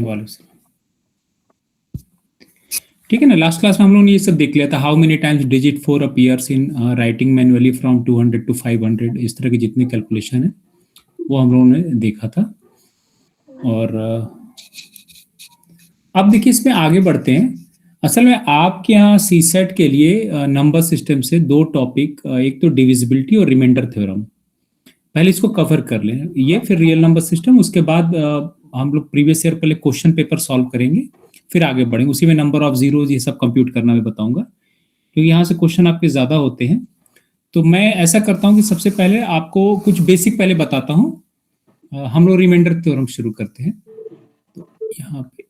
वाले ठीक है ना। लास्ट क्लास में हम लोगों ने ये सब देख लिया था, how many times digit 4 appears in writing manually from 200 to 500, इस तरह की जितनी कैलकुलेशन है वो हम लोगों ने देखा था। और अब देखिए इसमें आगे बढ़ते हैं। असल में आपके यहाँ सी सेट के लिए नंबर सिस्टम से दो टॉपिक, एक तो डिविजिबिलिटी और रिमाइंडर थ्योरम, पहले इसको कवर कर लें, ये फिर रियल नंबर सिस्टम, उसके बाद हम लोग प्रीवियस ईयर पहले क्वेश्चन पेपर सॉल्व करेंगे, फिर आगे बढ़ेंगे। उसी में नंबर ऑफ जीरोज ये सब कंप्यूट करना मैं बताऊंगा, क्योंकि यहाँ से क्वेश्चन आपके ज्यादा होते हैं। तो मैं ऐसा करता हूँ कि सबसे पहले आपको कुछ बेसिक पहले बताता हूँ। हम लोग रिमाइंडर थ्योरम शुरू करते हैं। तो यहाँ पे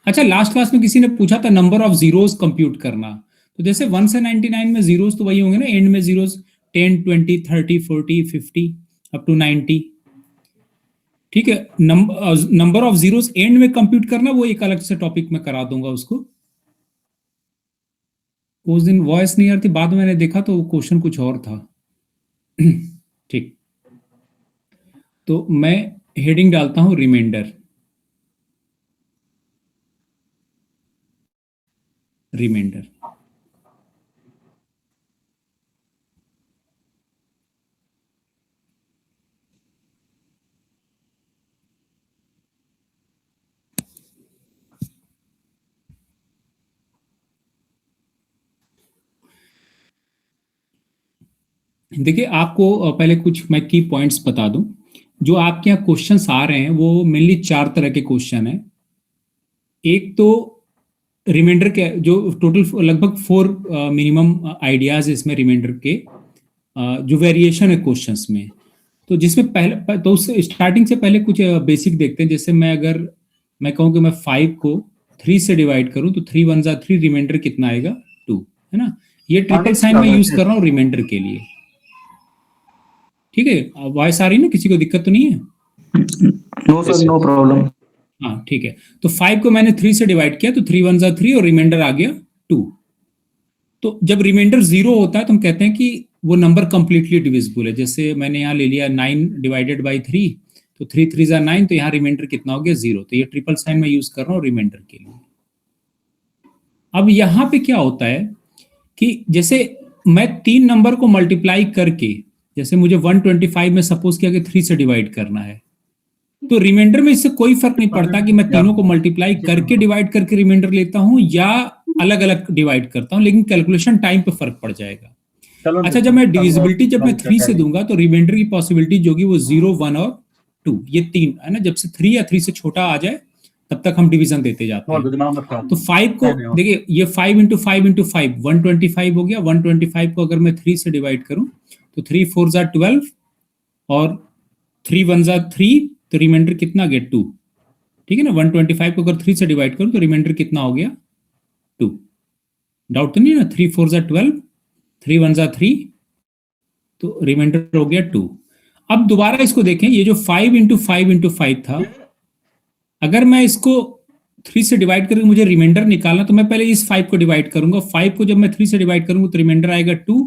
अच्छा, लास्ट क्लास में किसी ने पूछा था नंबर ऑफ जीरोज कंप्यूट करना। तो जैसे 1 से 99 में जीरोज तो वही होंगे ना, एंड में जीरोज 10, 20, 30, 40, 50 अप टू 90। ठीक है, नंबर ऑफ जीरोज एंड में कंप्यूट करना वो एक अलग से टॉपिक में करा दूंगा उसको। उस दिन वॉइस नहीं आ रही थी, बाद में मैंने देखा तो क्वेश्चन कुछ और था। ठीक, तो मैं हेडिंग डालता हूं रिमाइंडर। रिमाइंडर देखिए, आपको पहले कुछ मैं की पॉइंट्स बता दूं। जो आपके यहाँ क्वेश्चंस आ रहे हैं वो मेनली 4 तरह के क्वेश्चन हैं। एक तो रिमाइंडर के जो टोटल लगभग 4 मिनिमम आइडियाज इसमें रिमाइंडर के, जो वेरिएशन है क्वेश्चंस में। तो जिसमें पहले तो उस स्टार्टिंग से पहले कुछ बेसिक देखते हैं। जैसे मैं कहूँ कि मैं 5 को 3 से डिवाइड करूं तो 3 1 3, रिमाइंडर कितना आएगा 2, है ना। ये ट्रिपल साइन में यूज कर रहा हूँ रिमाइंडर के लिए। ठीक है, वॉइस आ रही ना, किसी को दिक्कत तो नहीं है? No sir, no problem. हाँ ठीक है, तो 5 को मैंने 3 से डिवाइड किया तो 3 1 3 और रिमाइंडर आ गया 2। तो जब रिमाइंडर 0 होता है तो हम कहते हैं कि वो नंबर कंप्लीटली डिविजिबल है। जैसे मैंने यहाँ ले लिया 9 डिवाइडेड बाई 3, तो 3 3 जा 9, तो यहाँ रिमाइंडर कितना हो गया 0। तो ये ट्रिपल साइन में यूज कर रहा हूँ रिमाइंडर के लिए। अब यहाँ पे क्या होता है कि जैसे मैं 3 नंबर को मल्टीप्लाई करके, जैसे मुझे 125 में सपोज किया कि 3 से डिवाइड करना है, तो रिमाइंडर में इससे कोई फर्क नहीं पड़ता कि मैं तीनों को मल्टीप्लाई करके डिवाइड करके रिमाइंडर लेता हूं या अलग अलग डिवाइड करता हूं, लेकिन कैलकुलेशन टाइम पे फर्क पड़ जाएगा। अच्छा, जब मैं डिविजिबिलिटी जब मैं 3 से दूंगा तो रिमाइंडर की पॉसिबिलिटी जो होगी वो 0 1 और 2, ये 3 है ना। जब से 3 या 3 से छोटा आ जाए तब तक हम डिवीजन देते जाते हैं। तो 5 को देखिए, ये 5 इंटू 5 इंटू 5 125 हो गया। 125 को अगर मैं 3 से डिवाइड करूं तो 3 4 जा 12 और 3 1 जा 3, तो रिमाइंडर कितना गया 2। ठीक है ना, 125 को अगर 3 से डिवाइड करूं तो रिमाइंडर कितना हो गया 2। डाउट तो नहीं ना? 3 4 जा 12, 3 1 जा 3, तो रिमाइंडर हो गया 2। अब दोबारा इसको देखें, ये जो 5 इंटू 5 इंटू 5 था, अगर मैं इसको 3 से डिवाइड करके मुझे रिमाइंडर निकालना, तो मैं पहले इस 5 को डिवाइड करूंगा। 5 को जब मैं 3 से डिवाइड करूंगा तो रिमाइंडर आएगा 2।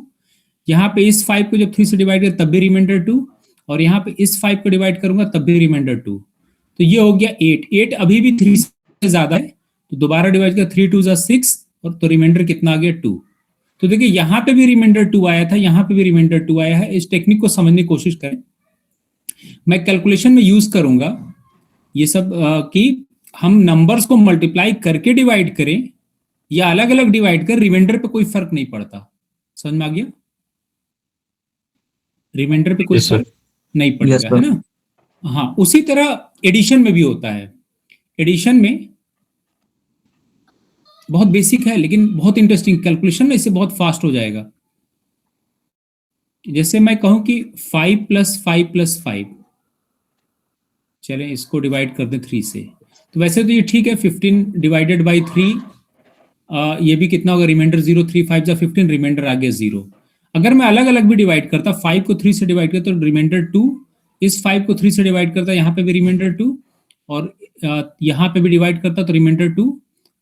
यहाँ पे इस 5 को जब 3 से डिवाइड कर तब भी रिमाइंडर 2, और यहाँ पे इस 5 को डिवाइड करूंगा तब भी रिमाइंडर 2। तो ये हो गया 8। 8 अभी भी 3 से ज्यादा है, तो दोबारा डिवाइड कर 3 2 जा 6, और तो रिमाइंडर कितना आ गया 2। तो देखिए यहाँ पे भी रिमाइंडर 2 आया था, यहाँ पे भी रिमाइंडर 2 आया है। इस टेक्निक को समझने की कोशिश करें। मैं कैलकुलेशन में यूज करूंगा ये सब कि हम नंबर्स को मल्टीप्लाई करके डिवाइड करें या अलग अलग डिवाइड कर, रिमाइंडर पे कोई फर्क नहीं पड़ता। समझ में आ गया? रिमाइंडर पे कोई फर्क नहीं पड़ेगा, है ना। हाँ, उसी तरह एडिशन में भी होता है। एडिशन में बहुत बेसिक है लेकिन बहुत इंटरेस्टिंग, कैलकुलेशन में इससे बहुत फास्ट हो जाएगा। जैसे मैं कहूं कि 5 + 5 + 5, चलें इसको डिवाइड कर दें 3 से, तो वैसे तो ये ठीक है। 15 डिवाइडेड बाई 3, ये भी कितना होगा रिमाइंडर 0। 3 5 जा 15, रिमाइंडर आ गया 0। अगर मैं अलग अलग भी डिवाइड करता, 5 को 3 से डिवाइड करता तो रिमाइंडर 2, इस 5 को 3 से डिवाइड करता यहाँ पे भी रिमाइंडर 2, और यहाँ पे भी डिवाइड करता तो रिमाइंडर 2।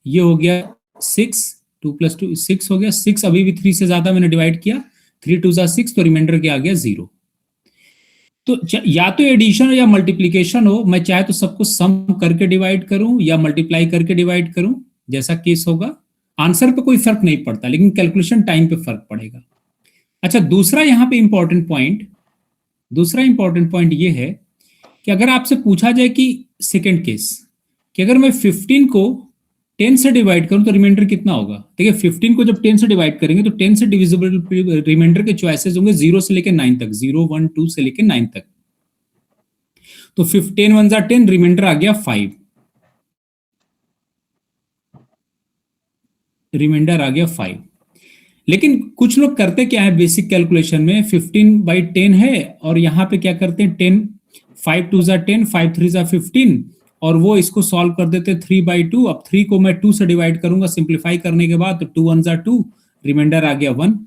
ये हो गया 6, 2 + 2 6 हो गया। 6 अभी भी 3 से ज्यादा मैंने डिवाइड किया 3 2 6, तो रिमाइंडर क्या आ गया 0। तो या तो एडिशन या मल्टीप्लीकेशन हो, मैं चाहे तो सबको सम करके डिवाइड करूं या मल्टीप्लाई करके डिवाइड करूं, जैसा केस होगा। आंसर पे कोई फर्क नहीं पड़ता, लेकिन कैलकुलेशन टाइम पे फर्क पड़ेगा। अच्छा, दूसरा यहां पे इंपॉर्टेंट पॉइंट ये है कि अगर आपसे पूछा जाए कि सेकेंड केस, कि अगर मैं 15 को 10 से डिवाइड करूं तो रिमाइंडर कितना होगा। देखिए 15 को जब 10 से डिवाइड करेंगे तो 10 से डिविजिबल रिमाइंडर के चॉइसेस होंगे 0 से लेकर 9 तक, 0 1 2 से लेकर 9 तक। तो 15 1 जा 10, रिमाइंडर आ गया 5, रिमाइंडर आ गया 5। लेकिन कुछ लोग करते क्या है बेसिक कैलकुलेशन में, 15/10 है और यहां पे क्या करते हैं 10, 5 2 जा 10, 5 3 जा 15, और वो इसको सॉल्व कर देते 3/2। अब 3 को मैं 2 से डिवाइड करूंगा सिंप्लीफाई करने के बाद, तो 2 1 जा 2, रिमाइंडर आ गया 1।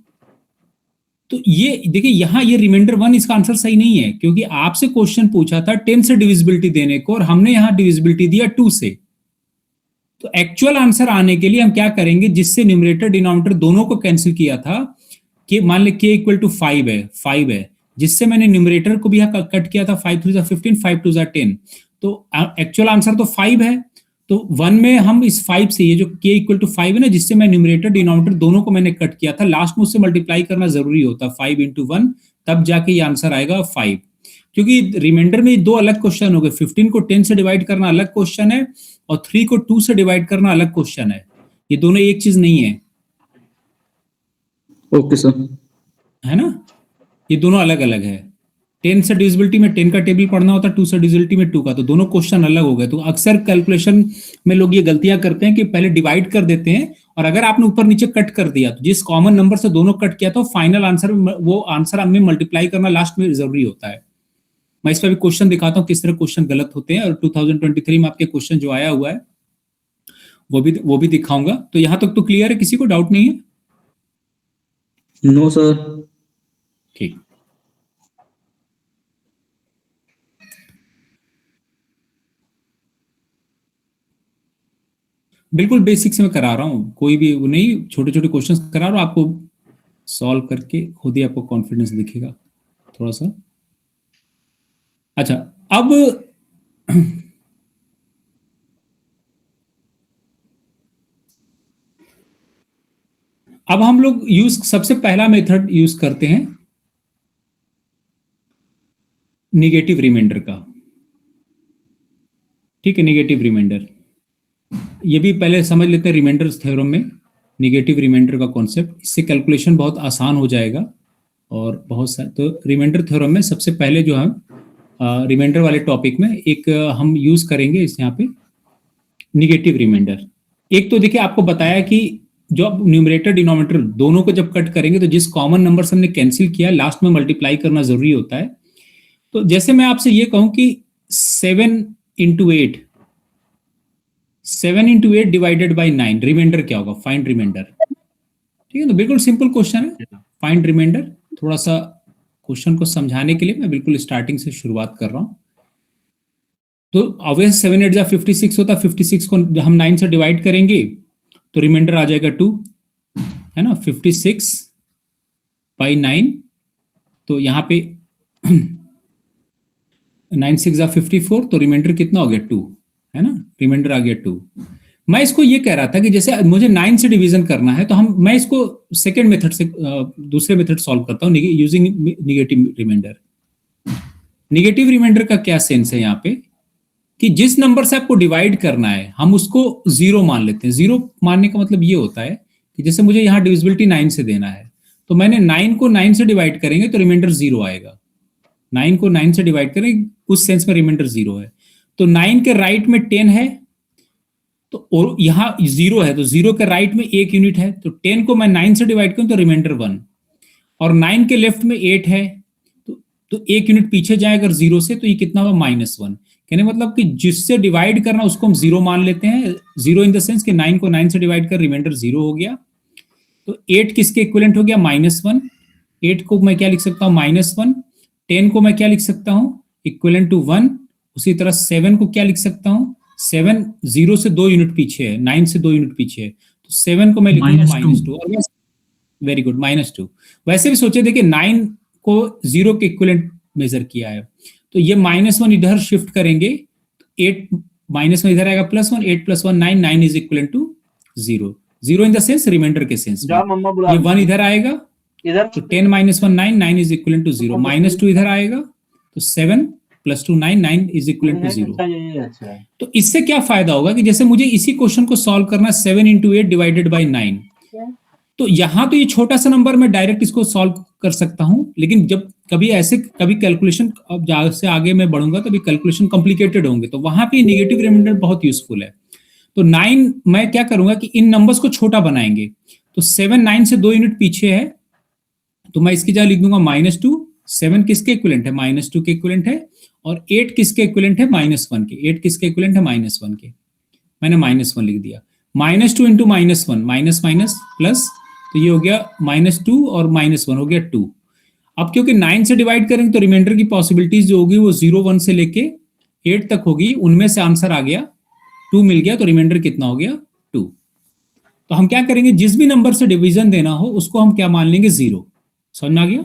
तो ये देखिए यहां ये रिमाइंडर 1, इसका आंसर सही नहीं है, क्योंकि आपसे क्वेश्चन पूछा था 10 से डिविजिबिलिटी देने को और हमने यहां डिविजिबिलिटी दिया 2 से। तो एक्चुअल आंसर आने के लिए हम क्या करेंगे, जिससे न्यूमरेटर डिनोमिनेटर दोनों को कैंसिल किया था, कि मान ले k इक्वल टू 5 है, जिससे मैंने न्यूमरेटर को भी यहाँ कट किया था, 5 3 जा 15, 5 2 जा 10, तो एक्चुअल आंसर तो 5 है। तो 1 में हम इस 5 से, ये जो k इक्वल टू 5 है ना, जिससे मैं न्यूमरेटर डिनोमिनेटर दोनों को मैंने कट किया था, लास्ट में उससे मल्टीप्लाई करना जरूरी होता 5 × 1, तब जाके ये आंसर आएगा 5। क्योंकि रिमाइंडर में दो अलग क्वेश्चन हो गए, 15 को 10 से डिवाइड करना अलग क्वेश्चन है और 3 को 2 से डिवाइड करना अलग क्वेश्चन है, ये दोनों एक चीज नहीं है। ओके सर, है ना, ये दोनों अलग अलग है। 10 से डिविजिबिलिटी में 10 का टेबल पढ़ना होता है, 2 से डिविजिबिलिटी में 2 का, तो दोनों क्वेश्चन अलग हो गए। तो अक्सर कैलकुलेशन में लोग ये गलतियां करते हैं कि पहले डिवाइड कर देते हैं, और अगर आपने ऊपर नीचे कट कर दिया तो जिस कॉमन नंबर से दोनों कट किया तो फाइनल आंसर, वो आंसर हमें मल्टीप्लाई करना लास्ट में जरूरी होता है। मैं इस पर भी क्वेश्चन दिखाता हूँ किस तरह क्वेश्चन गलत होते हैं, और 2023 में आपके क्वेश्चन जो आया हुआ है वो भी दिखाऊंगा। तो यहां तक तो क्लियर है, किसी को डाउट नहीं है? No sir. ठीक, बिल्कुल बेसिक से मैं करा रहा हूँ, कोई भी वो नहीं, छोटे छोटे क्वेश्चंस करा रहा हूँ आपको, सॉल्व करके खुद ही आपको कॉन्फिडेंस दिखेगा थोड़ा सा। अच्छा, अब हम लोग सबसे पहला मेथड यूज करते हैं निगेटिव रिमाइंडर का। ठीक है, निगेटिव रिमाइंडर, ये भी पहले समझ लेते हैं रिमाइंडर थ्योरम में निगेटिव रिमाइंडर का कॉन्सेप्ट, इससे कैलकुलेशन बहुत आसान हो जाएगा। और बहुत सारे तो रिमाइंडर थ्योरम में सबसे पहले जो हम रिमाइंडर वाले टॉपिक में एक हम यूज करेंगे इस यहाँ पे निगेटिव रिमाइंडर। एक तो देखिए आपको बताया कि जो आप न्यूमरेटर डिनोमिनेटर दोनों को जब कट करेंगे तो जिस कॉमन नंबर से हमने कैंसिल किया लास्ट में मल्टीप्लाई करना जरूरी होता है। तो जैसे मैं आपसे ये कहूं कि 7 × 8 डिवाइडेड बाई 9, रिमाइंडर क्या होगा, फाइंड रिमाइंडर। ठीक है, तो बिल्कुल सिंपल क्वेश्चन है, फाइंड रिमाइंडर। थोड़ा सा क्वेश्चन को समझाने के लिए मैं बिल्कुल स्टार्टिंग से शुरुआत कर रहा हूं। तो ऑब्वियस 7 8 जा 56 होता है, 56 को हम 9 से डिवाइड करेंगे तो रिमाइंडर आ जाएगा 2, है ना, 56/9। तो यहाँ पे 9 6 जा 54, तो रिमाइंडर कितना हो गया 2, है ना, रिमाइंडर आ गया 2। मैं इसको ये कह रहा था कि जैसे मुझे 9 से डिवीजन करना है, तो मैं इसको सेकेंड मेथड से दूसरे मेथड सॉल्व करता हूँ using negative remainder. Negative remainder का क्या सेंस है यहाँ पे, कि जिस नंबर से आपको डिवाइड करना है हम उसको 0 मान लेते हैं। 0 मानने का मतलब ये होता है कि जैसे मुझे यहाँ डिविजिबिलिटी 9 से देना है, तो मैंने 9 को 9 से डिवाइड करेंगे तो रिमाइंडर 0 आएगा। 9 को 9 से डिवाइड करें, उस सेंस में रिमाइंडर 0 है। तो 9 के राइट में 10 है, तो और यहाँ 0 है, तो 0 के राइट में 1 यूनिट है, तो 10 को मैं 9 से डिवाइड करूं तो रिमाइंडर 1। और 9 के लेफ्ट में 8 है, तो 1 यूनिट पीछे जाए अगर 0 से, तो ये कितना हुआ -1। कहने मतलब कि जिससे डिवाइड करना उसको हम 0 मान लेते हैं। 0 इन द सेंस कि 9 को 9 से डिवाइड कर रिमाइंडर 0 हो गया। तो 8 किसके इक्विवेलेंट हो गया, -1। 8 को मैं क्या लिख सकता हूँ, -1। 10 को मैं क्या लिख सकता हूँ, इक्विवेलेंट टू 1। उसी तरह 7 को क्या लिख सकता हूँ, 7 0 से 2 यूनिट पीछे है, 9 से 2 यूनिट पीछे है, तो 7 को मैं लिखूंगा -2। और वेरी गुड, -2। वैसे भी सोचे थे कि 9 को 0 के इक्विवेलेंट मेजर किया है, तो ये -1 इधर शिफ्ट करेंगे, 8 -1 इधर आएगा +1, 8 + 1 9, 9 is equal to 0। 0 in the sense remainder के सेंस में, ये 1 इधर आएगा इधर तो 10 - 1 9, 9 इज इक्वल टू 0। -2 इधर आएगा तो 7 + 2 9, 9 इज इक्वल टू 0। अच्छा है। तो इससे क्या फायदा होगा कि जैसे मुझे इसी क्वेश्चन को सॉल्व करना 7 × 8 डिवाइडेड बाई 9, तो यहां तो ये छोटा सा नंबर मैं डायरेक्ट इसको सॉल्व कर सकता हूं, लेकिन जब कभी कैलकुलेशन, अब जहां से आगे मैं बढ़ूंगा तभी कैलकुलेशन कॉम्प्लिकेटेड होंगे, तो वहां पे नेगेटिव रिमाइंडर बहुत यूजफुल है। तो 9 मैं क्या करूंगा कि इन नंबर्स को छोटा बनाएंगे, तो 7 9 से 2 यूनिट पीछे है, तो मैं इसकी जगह लिख दूंगा -2। 7 किसके इक्विवेलेंट है? -2 के इक्विवेलेंट है। और 8 किसके इक्विवेलेंट है? -1 के। 8 किसके इक्विवेलेंट है? -1 के। मैंने -1 लिख दिया। -2 × -1 माइनस माइनस प्लस, तो ये हो गया -2 और -1 हो गया 2। अब क्योंकि 9 से डिवाइड करेंगे तो रिमाइंडर की पॉसिबिलिटीज जो होगी वो 0 1 से लेके 8 तक होगी, उनमें से आंसर आ गया 2 मिल गया, तो रिमाइंडर कितना हो गया? 2। तो हम क्या करेंगे, जिस भी नंबर से डिवीजन देना हो उसको हम क्या मान लेंगे? 0। समझ में आ गया?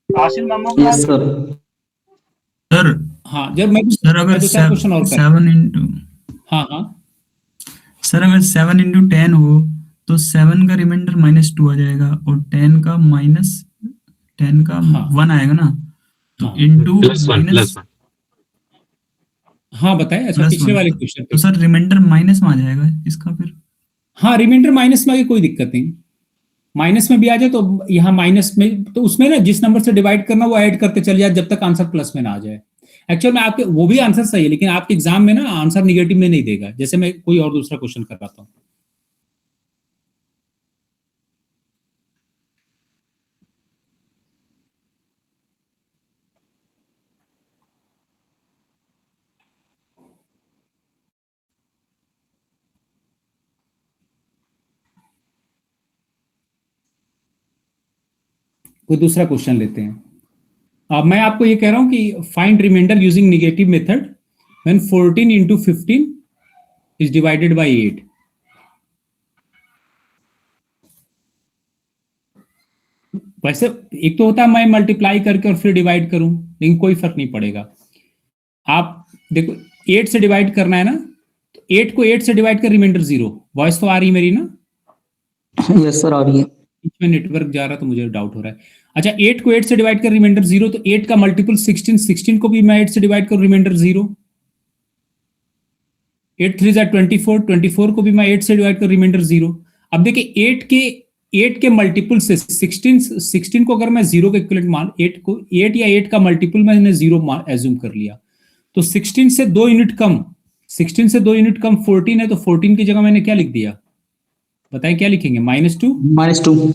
आशिल मामा को यस सर। सर हाँ, जब मैं अगर दो चार क्वेश्चन और कर, 7 इंटू हाँ हाँ सर अगर 7 × 10 हो तो 7 का रिमाइंडर -2 आ जाएगा और 10 का हाँ 1 आएगा ना, तो हाँ इंटू +1 हाँ बताए। अच्छा, +1 पिछले वाले क्वेश्चन तो पे, सर रिमाइंडर माइनस में आ जाएगा इसका फिर। हाँ रिमाइंडर माइनस में आगे कोई दिक्कत नहीं, माइनस में भी आ जाए तो यहाँ माइनस में, तो उसमें ना जिस नंबर से डिवाइड करना वो ऐड करते चले जाए जब तक आंसर प्लस में ना आ जाए। एक्चुअल में आपके वो भी आंसर सही है, लेकिन आपके एग्जाम में ना आंसर निगेटिव में नहीं देगा, जैसे मैं कोई और दूसरा क्वेश्चन कर रहा था। कोई दूसरा क्वेश्चन लेते हैं। अब मैं आपको ये कह रहा हूं कि find remainder using negative method when 14 × 15 is divided by 8। वैसे एक तो होता है मैं मल्टीप्लाई करके और फिर डिवाइड करूं, लेकिन कोई फर्क नहीं पड़ेगा। आप देखो 8 से डिवाइड करना है ना, तो 8 को 8 से डिवाइड कर रिमाइंडर 0। वॉइस तो आ रही मेरी ना? यस सर, आ रही है। बीच में नेटवर्क जा रहा तो मुझे डाउट हो रहा है। अच्छा, 8 को 8 से डिवाइड कर रिमाइंडर 0, तो 8 का मल्टीपल 16, 16 को भी मैं 8 से डिवाइड करूं रिमाइंडर 0। 8 3 24, 24 को भी मैं 8 से डिवाइड कर रिमाइंडर 0। अब देखिए 8 के मल्टीपल से 16 को अगर मैं 0 के इक्विवेलेंट मान 8 या 8 का मल्टीपल मैंने 0 एज्यूम कर लिया, तो 16 से 2 यूनिट कम, 16 से 2 यूनिट कम 14 है, तो 14 की जगह मैंने क्या लिख दिया? बताएं क्या लिखेंगे? -2। -2।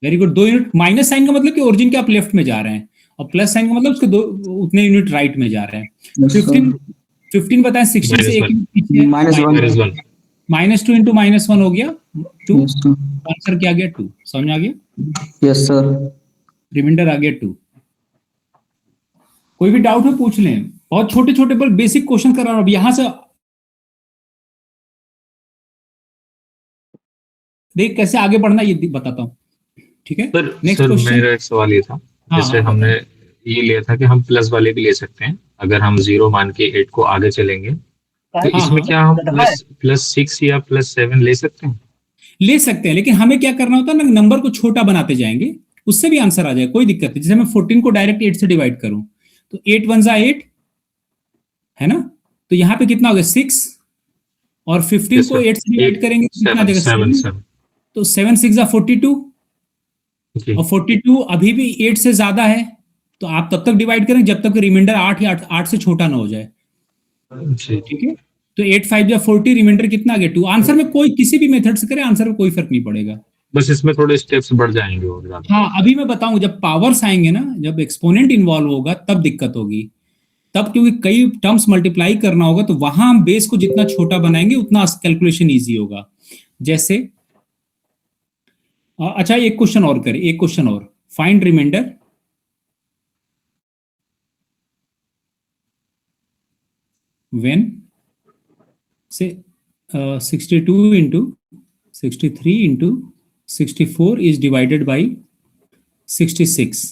Very good. 2 unit, minus sign का मतलब कि ओरिजिन के आप लेफ्ट में जा रहे हैं, और प्लस साइन का मतलब उसके 2 उतने यूनिट राइट में जा रहे हैं। 15 बताएं 16 से 1 यूनिट पीछे है, -1। -2 × -1 हो गया 2। आंसर क्या आ गया? 2। समझ में आ गया? Yes sir. रिमाइंडर आ गया 2। कोई भी डाउट हो पूछ लें, बहुत छोटे छोटे बल बेसिक क्वेश्चन कर रहा हूं। अब यहां से देख कैसे आगे बढ़ना ये बताता हूं, ठीक है? Sir next sir question. मेरा एक सवाल ये था, हाँ जैसे हाँ हमने ये लिया था कि हम प्लस वाले भी ले सकते हैं, अगर हम 0 मान के 8 को आगे चलेंगे, तो हाँ इसमें हाँ क्या हम +6 या +7 ले सकते हैं? ले सकते हैं, लेकिन हमें क्या करना होता है ना, नंबर को छोटा बनाते जाएंगे, उससे भी आंसर आ जाएगा, कोई दिक्कत नहीं। जैसे मैं 14 को डायरेक्ट 8 से डिवाइड करूं, तो 8 1 जा 8 है ना, तो यहां पे कितना हो गया? 6। और 15 Yes, को sir. 8 से डिवाइड करेंगे तो कितना आ जाएगा? 7। तो 7 6 जा 42, जी और 42 अभी भी 8 से ज्यादा है, तो आप तब तक डिवाइड करें जब तक रिमाइंडर 8 या 8 से छोटा ना हो जाए, जी ठीक है? तो 8 5 जा 40, रिमाइंडर कितना आ गया? 2। आंसर में कोई किसी भी मेथड से करे, आंसर में कोई फर्क नहीं पड़ेगा। बस इसमें थोड़े स्टेप्स बढ़ जाएंगे और ज्यादा। हाँ, अभी मैं बताऊं, जब पावर्स आएंगे ना, जब एक्सपोनेंट इन्वॉल्व होगा तब दिक्कत होगी, तब क्योंकि कई टर्म्स मल्टीप्लाई करना होगा, तो वहां हम बेस को जितना छोटा बनाएंगे उतना कैलकुलेशन इजी होगा। जैसे अच्छा, एक क्वेश्चन और करें, एक क्वेश्चन और। फाइंड रिमाइंडर व्हेन से 62 × 63 × 64 इज डिवाइडेड बाई 66।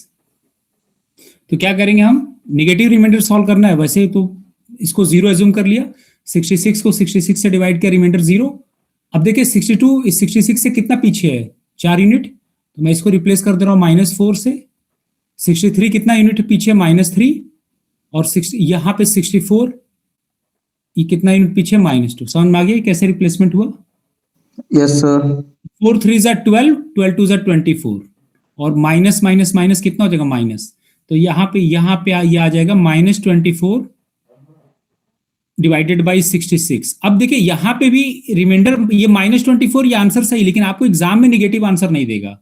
तो क्या करेंगे हम, निगेटिव रिमाइंडर सॉल्व करना है, वैसे तो इसको 0 एज्यूम कर लिया, 66 को 66 से डिवाइड किया, रिमाइंडर 0। अब देखिए 62 इस 66 से कितना पीछे है, 4 यूनिट, तो मैं इसको रिप्लेस कर दे रहा हूं -4 से। 63 कितना यूनिट पीछे, -3, और यहां पे 64 ये कितना यूनिट पीछे, -2। समझ में आ गया कैसे रिप्लेसमेंट हुआ? Yes sir. 4 3 ज़ा 12, 12 2 ज़ा 24, और माइनस माइनस माइनस कितना हो जाएगा, माइनस। तो यहाँ पे ये आ जाएगा -24 डिवाइडेड बाई 66। अब देखिए यहाँ पे भी रिमाइंडर ये -24, ये आंसर सही, लेकिन आपको एग्जाम में निगेटिव आंसर नहीं देगा।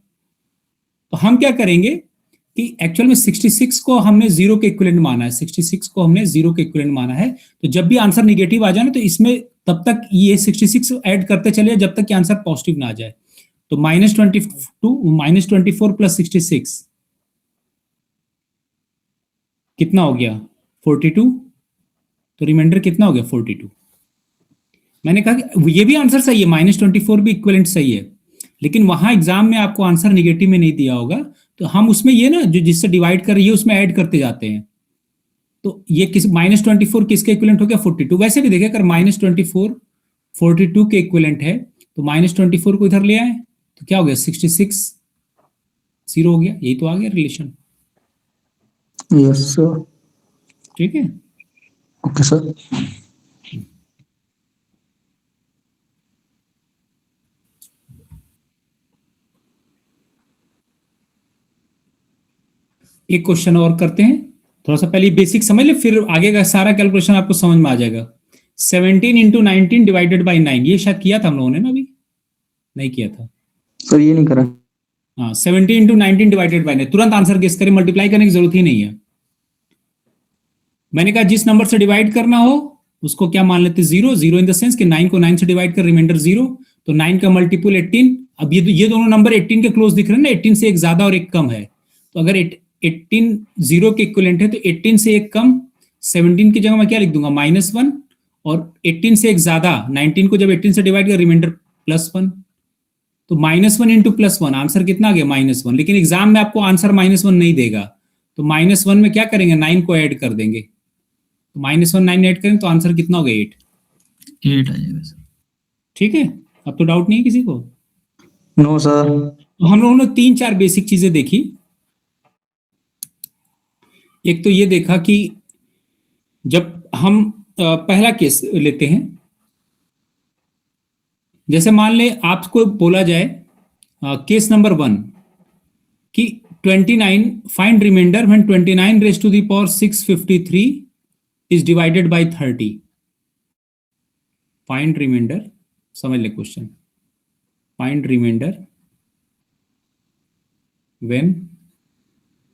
तो हम क्या करेंगे कि एक्चुअल में 66 को हमने 0 के इक्विवेलेंट माना है, 66 को हमने 0 के इक्विवेलेंट माना है। तो जब भी आंसर निगेटिव आ जाए ना, तो इसमें तब तक ये 66 ऐड करते चलिए जब तक कि आंसर पॉजिटिव ना आ जाए। तो -24 प्लस 66 कितना हो गया, 42। तो रिमाइंडर कितना हो गया, 42। मैंने कहा कि ये भी आंसर सही है, -24 भी इक्विवेलेंट सही है, लेकिन वहां एग्जाम में आपको आंसर निगेटिव में नहीं दिया होगा, तो हम उसमें ये ना जो जिससे डिवाइड कर रही है उसमें ऐड करते जाते हैं। तो ये -24 किसके इक्विवेलेंट हो गया, 42। वैसे भी देखिए अगर -24 42 के इक्विवेलेंट है, तो -24 को इधर ले आए तो क्या हो गया, 66 0 हो गया। यही तो आ गया रिलेशन। Yes sir. ठीक है, ओके सर। एक क्वेश्चन और करते हैं, थोड़ा सा पहले बेसिक समझ ले, फिर आगे का सारा कैलकुलेशन आपको समझ में आ जाएगा। 17 इंटू 19 डिवाइडेड बाई 9, ये शायद किया था हम लोगों ने ना, अभी नहीं किया था सर ये नहीं करा। हाँ। 17 इंटू 19 डिवाइडेड बाई 9, तुरंत आंसर गेस करें, मल्टीप्लाई करने की जरूरत ही नहीं है। मैंने कहा जिस नंबर से डिवाइड करना हो उसको क्या मान लेते, 0 0 इन द सेंस कि 9 को 9 से डिवाइड कर, रिमाइंडर 0। तो 9 का मल्टीपल 18। अब ये दोनों नंबर 18 के क्लोज दिख रहे हैं ना, 18 से एक ज्यादा और एक कम है। तो अगर 18 0 के इक्विवेलेंट है, तो 18 से एक कम 17 की जगह मैं क्या लिख दूंगा, -1, और 18 से एक ज्यादा 19 को जब 18 से डिवाइड कर, रिमाइंडर +1। तो -1 इंटू +1, आंसर कितना आ गया, -1। लेकिन एग्जाम में आपको आंसर -1 नहीं देगा, तो -1 में क्या करेंगे, 9 को ऐड कर देंगे। तो -1 9 ऐड करें तो आंसर कितना हो गया, 8 आ जाएगा सर। ठीक है, अब तो डाउट नहीं है किसी को? No sir. तो हम लोगों ने 3-4 बेसिक चीजें देखी। एक तो ये देखा कि जब हम पहला केस लेते हैं, जैसे मान ले आपको बोला जाए केस नंबर 1 कि 29 find remainder when 29 raise to the power 653 is divided by 30। Find remainder, समझ ले question, find remainder when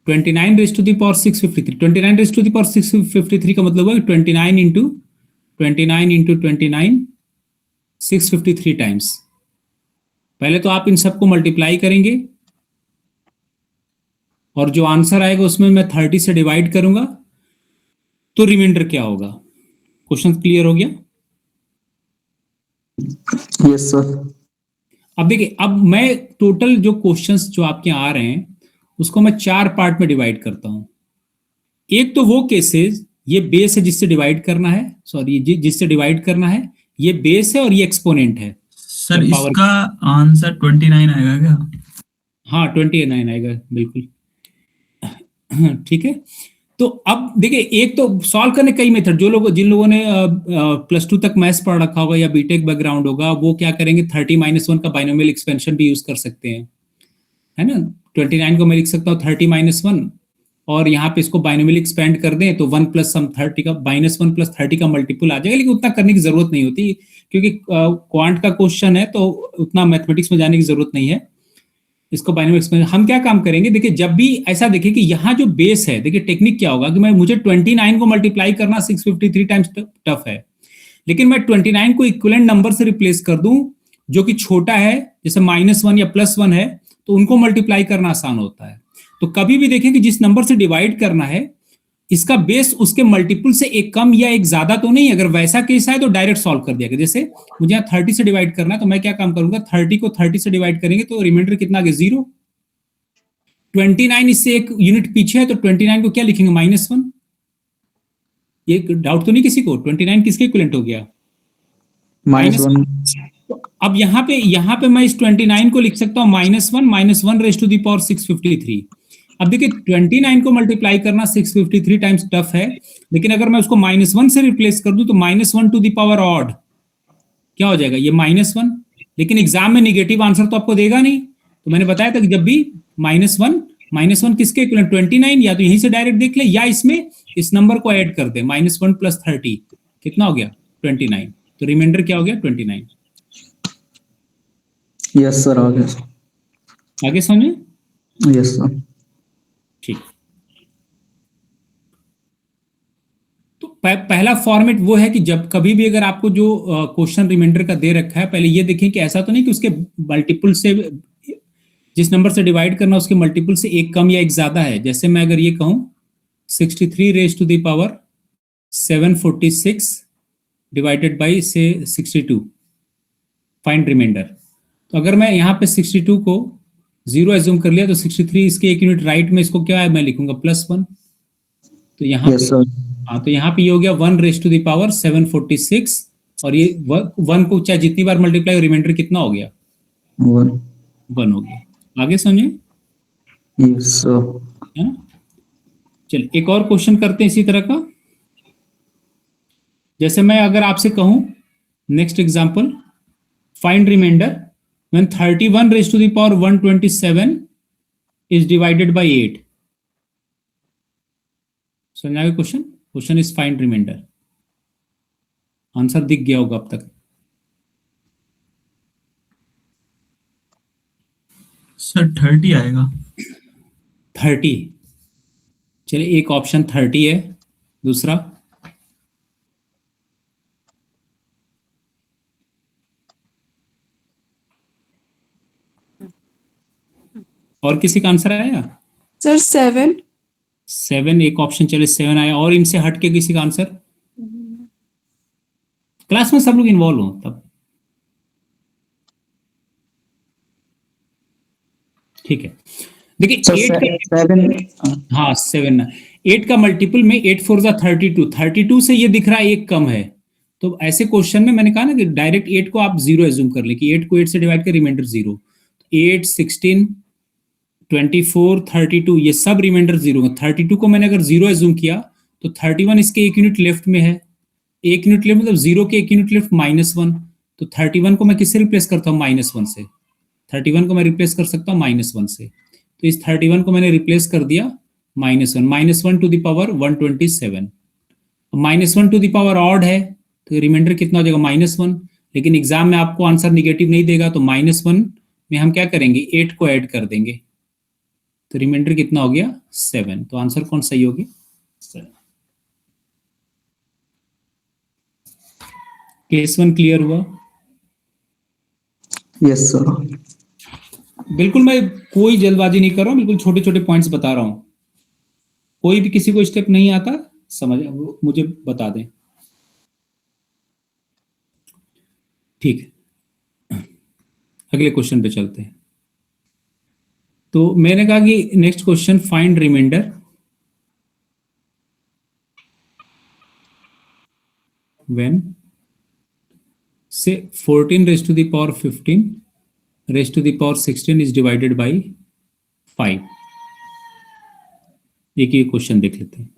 29 raise to the power 653, 29 raise to the power 653 का मतलब है 29 इंटू 29 653 टाइम्स। पहले तो आप इन सबको मल्टीप्लाई करेंगे और जो आंसर आएगा उसमें मैं 30 से डिवाइड करूंगा, तो रिमाइंडर क्या होगा। क्वेश्चन क्लियर हो गया? Yes sir. अब देखिए, अब मैं टोटल जो क्वेश्चंस जो आपके आ रहे हैं उसको मैं 4 पार्ट में डिवाइड करता हूं। एक तो वो केसेस, ये बेस है जिससे डिवाइड करना है, सॉरी जिससे डिवाइड करना है, ये बेस है और ये एक्सपोनेंट है सर। इसका आंसर 29 आएगा क्या? हाँ 29 आएगा बिल्कुल। ठीक है, तो अब देखिए एक तो सॉल्व करने कई मेथड, जिन लोगों ने +2 तक मैथ्स पढ़ रखा होगा या बीटेक बैकग्राउंड होगा, वो क्या करेंगे, 30-1 का बाइनोमियल एक्सपेंशन भी यूज कर सकते हैं, है ना। 29 को मैं लिख सकता हूँ 30-1, और यहाँ पे इसको बाइनोमियल एक्सपेंड कर दें तो 1 + सम 30 का -1 + 30 का मल्टीपल आ जाएगा। लेकिन उतना करने की जरूरत नहीं होती, क्योंकि क्वांट का क्वेश्चन है तो उतना मैथमेटिक्स में जाने की जरूरत नहीं है। इसको बाइनोमियल एक्सपेंशन हम क्या काम करेंगे, देखिए जब भी ऐसा देखिए कि यहाँ जो बेस है, देखिए टेक्निक क्या होगा कि मुझे 29 को मल्टीप्लाई करना 653 टाइम्स टफ है, लेकिन मैं 29 को इक्विवेलेंट नंबर से रिप्लेस कर दूं जो कि छोटा है, जैसे -1 या +1 है, तो उनको मल्टीप्लाई करना आसान होता है। तो कभी भी देखें कि जिस नंबर से डिवाइड करना है इसका बेस उसके मल्टीपल से एक कम या एक ज्यादा तो नहीं। अगर वैसा केस है तो डायरेक्ट सॉल्व कर दिया। जैसे मुझे यहाँ 30 से डिवाइड करना है, तो मैं क्या काम करूंगा, 30 को 30 से डिवाइड करेंगे तो रिमाइंडर कितना आ गया, 0। 29 इससे एक यूनिट पीछे है, तो 29 को क्या लिखेंगे, -1। ये डाउट तो नहीं किसी को, 29 किसके इक्विवेलेंट हो गया, -1। अब यहाँ पे मैं इस 29 को लिख सकता हूँ -1 रेज़ टू द पावर 653। अब देखिए 29 को मल्टीप्लाई करना 653 टाइम्स टफ है, लेकिन अगर मैं उसको -1 से रिप्लेस कर दूं तो -1 टू द पावर ऑड क्या हो जाएगा, ये -1। लेकिन एग्जाम में निगेटिव आंसर तो आपको देगा नहीं, तो मैंने बताया था कि जब भी -1 किसके इक्विवेलेंट 29, या तो यहीं से डायरेक्ट देख ले या इसमें इस नंबर को ऐड कर दे, -1 + 30 कितना हो गया 29, तो रिमाइंडर क्या हो गया 29। यस सर, आगे समझे, यस सर। ठीक। तो पहला फॉर्मेट वो है कि जब कभी भी अगर आपको जो क्वेश्चन रिमाइंडर का दे रखा है, पहले ये देखें कि ऐसा तो नहीं कि उसके मल्टीपल से, जिस नंबर से डिवाइड करना उसके मल्टीपल से एक कम या एक ज्यादा है। जैसे मैं अगर ये कहूं 63 raise to the power 746 divided by से 62, फाइंड रिमाइंडर। तो अगर मैं यहाँ पे 62 को 0 एज्यूम कर लिया तो 63 इसके एक यूनिट राइट में इसको क्या है, मैं लिखूंगा +1। तो यहाँ यस सर। हाँ, तो यहाँ पे ये हो गया 1 रेज़ टू द पावर 746, और ये 1 को चाहे जितनी बार मल्टीप्लाई, रिमाइंडर कितना हो गया, 1 हो गया। आगे समझे, यस सर। है ना। चलिए एक और क्वेश्चन करते हैं इसी तरह का। जैसे मैं अगर आपसे कहूं next example, find remainder when 31 raised to the power 127 is divided by 8। समझ आया question, question is find remainder. Answer दिख गया होगा अब तक। सर 30 आएगा। 30, चलिए एक ऑप्शन 30 है, दूसरा और किसी का आंसर आया, सर 7। 7 एक ऑप्शन, चले 7 आया। और इनसे हट के किसी का आंसर, क्लास में सब लोग इन्वॉल्व हो तब, ठीक है। देखिए 8 हाँ 7, 8 का मल्टीपल में 8 4 जा 32, 32 से ये दिख रहा है एक कम है। तो ऐसे क्वेश्चन में मैंने कहा ना कि डायरेक्ट 8 को आप 0 एज्यूम कर ले, कि 8 को 8 से डिवाइड कर रिमाइंडर 0। 8 16 24 32 ये सब रिमाइंडर 0 है। 32 को मैंने अगर 0 एज्यूम किया तो 31 इसके एक यूनिट लेफ्ट में है, एक यूनिट लेफ्ट मतलब 0 के एक यूनिट लेफ्ट -1। तो 31 को मैं किससे रिप्लेस करता हूँ, -1 से। 31 को मैं रिप्लेस कर सकता हूँ -1 से। तो इस 31 को मैंने रिप्लेस कर दिया -1 to the power 127। -1 to the power odd है तो रिमाइंडर कितना हो जाएगा, -1। लेकिन एग्जाम में आपको आंसर निगेटिव नहीं देगा, तो -1 में हम क्या करेंगे, 8 को ऐड कर देंगे, तो रिमाइंडर कितना हो गया 7। तो आंसर कौन सही हो गया, 7। केस 1 क्लियर हुआ। Yes sir. बिल्कुल मैं कोई जल्दबाजी नहीं कर रहा हूं, बिल्कुल छोटे छोटे पॉइंट्स बता रहा हूं। कोई भी किसी को स्टेप नहीं आता समझ मुझे बता दें, ठीक है। अगले क्वेश्चन पे चलते हैं। तो मैंने कहा कि next question, find remainder when से 14 raise to the power 15 raise to the power 16 is divided by 5। एक ही क्वेश्चन देख लेते हैं।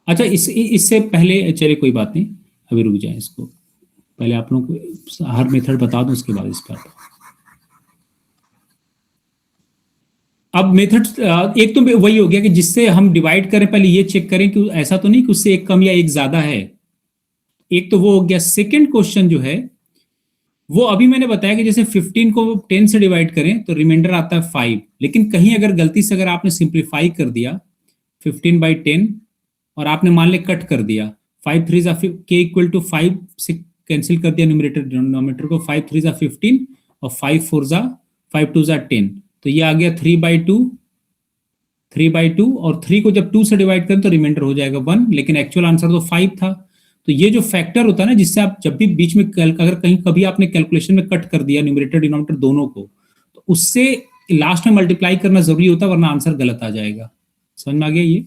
अच्छा इससे पहले, चलिए कोई बात नहीं, अभी रुक जाए, इसको पहले आप लोगों को हर मेथड बता दूं, उसके बाद इस पर। अब मेथड एक तो वही हो गया कि जिससे हम डिवाइड करें, पहले ये चेक करें कि ऐसा तो नहीं कि उससे एक कम या एक ज्यादा है। एक तो वो हो गया। सेकंड क्वेश्चन जो है वो अभी मैंने बताया कि जैसे 15 को 10 से डिवाइड करें तो रिमाइंडर आता है 5, लेकिन कहीं अगर गलती से अगर आपने सिंप्लीफाई कर दिया 15/10 और आपने मान ले कट कर दिया, 5 3 के इक्वल टू 5 से कैंसिल कर दिया न्यूमरेटर डिनोमिनेटर को, 5 3 15 और 5 4 5 2 10, तो ये आ गया 3/2 3/2 और 3 को जब 2 से डिवाइड करें तो रिमाइंडर हो जाएगा 1, लेकिन एक्चुअल आंसर तो 5 था। तो ये जो फैक्टर होता है ना, जिससे आप जब भी बीच में अगर कहीं कभी आपने कैलकुलेशन में कट कर दिया न्यूमरेटर डिनोमिनेटर दोनों को, तो उससे लास्ट में मल्टीप्लाई करना जरूरी होता है, वरना आंसर गलत आ जाएगा। समझ में आ गया ये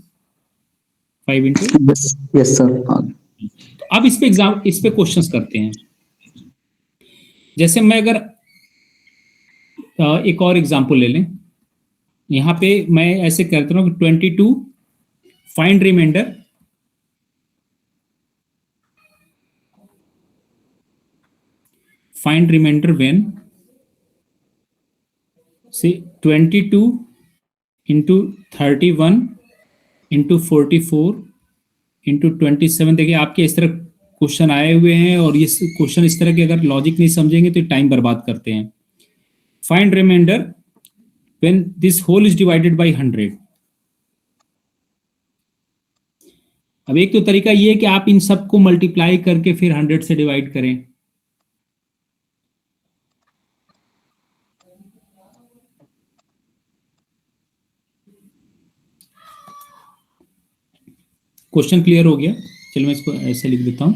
5 इंटू। Yes sir. तो अब इस पे क्वेश्चंस करते हैं। जैसे मैं अगर एक और एग्जांपल ले लें, यहाँ पे मैं ऐसे करता हूँ कि 22 find remainder when say 22 into 31 into 44 into 27। देखिए आपके इस तरह क्वेश्चन आए हुए हैं, और ये क्वेश्चन इस तरह के अगर लॉजिक नहीं समझेंगे तो टाइम बर्बाद करते हैं। Find remainder when this whole is divided by 100। अब एक तो तरीका ये है कि आप इन सबको मल्टीप्लाई करके फिर 100 से डिवाइड करें। क्वेश्चन क्लियर हो गया? चलो मैं इसको ऐसे लिख देता हूं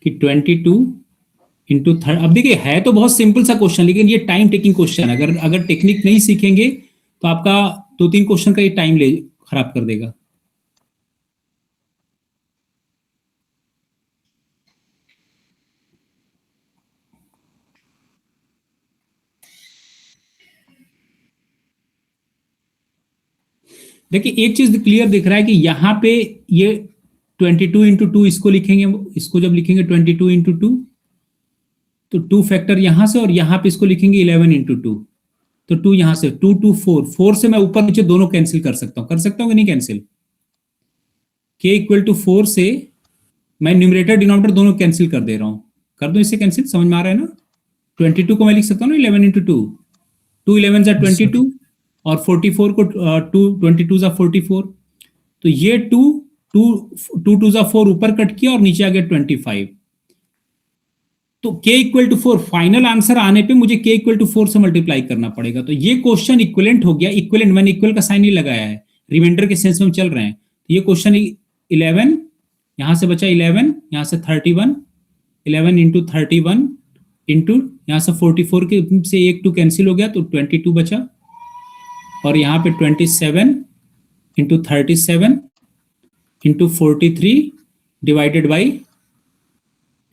कि 22 इंटू थर्ड। अब देखिए है तो बहुत सिंपल सा क्वेश्चन, लेकिन ये टाइम टेकिंग क्वेश्चन है। अगर टेक्निक नहीं सीखेंगे तो आपका 2-3 क्वेश्चन का ये टाइम खराब कर देगा। देखिए एक चीज क्लियर दिख रहा है कि यहाँ पे ये 22 इंटू 2 इसको लिखेंगे, इसको जब लिखेंगे 22 इंटू 2 तो 2 फैक्टर यहां से, और यहां पे इसको लिखेंगे 11 इंटू 2 तो 2 यहां से 2 2 4 से मैं ऊपर नीचे दोनों कैंसिल कर सकता हूं कि नहीं कैंसिल? k इक्वल टू 4 से मैं न्यूमरेटर डिनोमिनेटर दोनों कैंसिल कर दे रहा हूं। कर दो इसे कैंसिल, समझ में आ रहा है ना? 22 को मैं लिख सकता हूँ ना 11 इंटू 2, 2 11 22 और 44 को 2 22 44। तो ये 2 2 4 ऊपर कट किया और नीचे आ गया 25। तो k equal to 4 final answer आने पे मुझे k इक्वल टू 4 से मल्टीप्लाई करना पड़ेगा। तो ये क्वेश्चन इक्विवेलेंट हो गया। इक्विवेलेंट मैंने इक्वल का साइन नहीं लगाया है, रिमाइंडर के सेंस में चल रहे हैं। तो ये क्वेश्चन 11, यहां से बचा 11, यहां से 31, 11 इंटू 31 इंटू यहां से 44 के से 1 2 कैंसिल हो गया तो 22 बचा, और यहाँ पे 27 इंटू 37 इंटू 43 डिवाइडेड बाई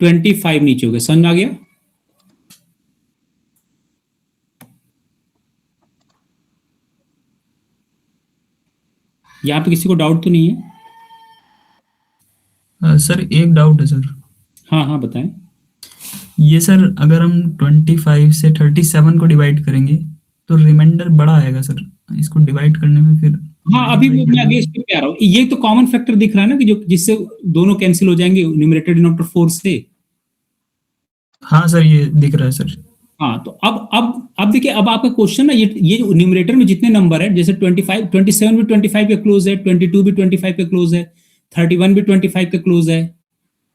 25 नीचे हो गया। समझ में आ गया? यहाँ पे किसी को डाउट तो नहीं है? सर एक डाउट है सर। हाँ हाँ बताएं। ये सर अगर हम 25 से 37 को डिवाइड करेंगे तो रिमाइंडर बड़ा आएगा सर, इसको डिवाइड करने में फिर। हाँ अभी मैं आगे इस पे आ रहा हूँ। ये तो कॉमन फैक्टर दिख रहा है ना कि जो जिससे दोनों कैंसिल हो जाएंगे न्यूमरेटर डिनोमिनेटर 4 से। हाँ सर ये दिख रहा है सर। हाँ तो अब देखिए, अब आपका क्वेश्चन ना ये न्यूमरेटर में जितने नंबर है, जैसे 27 भी 25 के क्लोज है, 22 भी 25 के क्लोज है, 31 भी 25 के क्लोज है।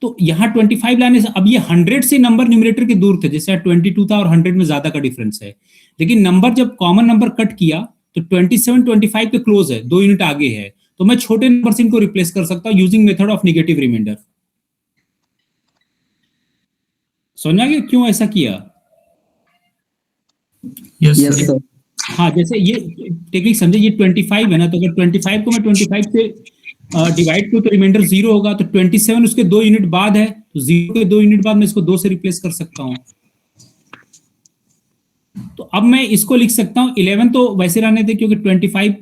तो यहाँ 25 लाने से अब ये 100 से नंबर न्यूमरेटर के दूर थे, जैसे 22 था और 100 में ज्यादा का डिफरेंस है। लेकिन नंबर जब कॉमन नंबर कट किया तो 27 25 के क्लोज है, 2 यूनिट आगे है। तो मैं छोटे नंबर से इनको रिप्लेस कर सकता हूं using method of negative remainder. समझ आ गया क्यों ऐसा किया? Yes yes sir. सर। हाँ जैसे ये टेक्निक समझे, ये 25 है ना, तो अगर 25 को मैं 25 से डिवाइड करूं तो रिमाइंडर 0 होगा। तो 27 उसके 2 यूनिट बाद है, तो 0 के 2 यूनिट बाद मैं इसको 2 से रिप्लेस कर सकता हूं। तो अब मैं इसको लिख सकता हूं 11 तो वैसे रहने थे क्योंकि 25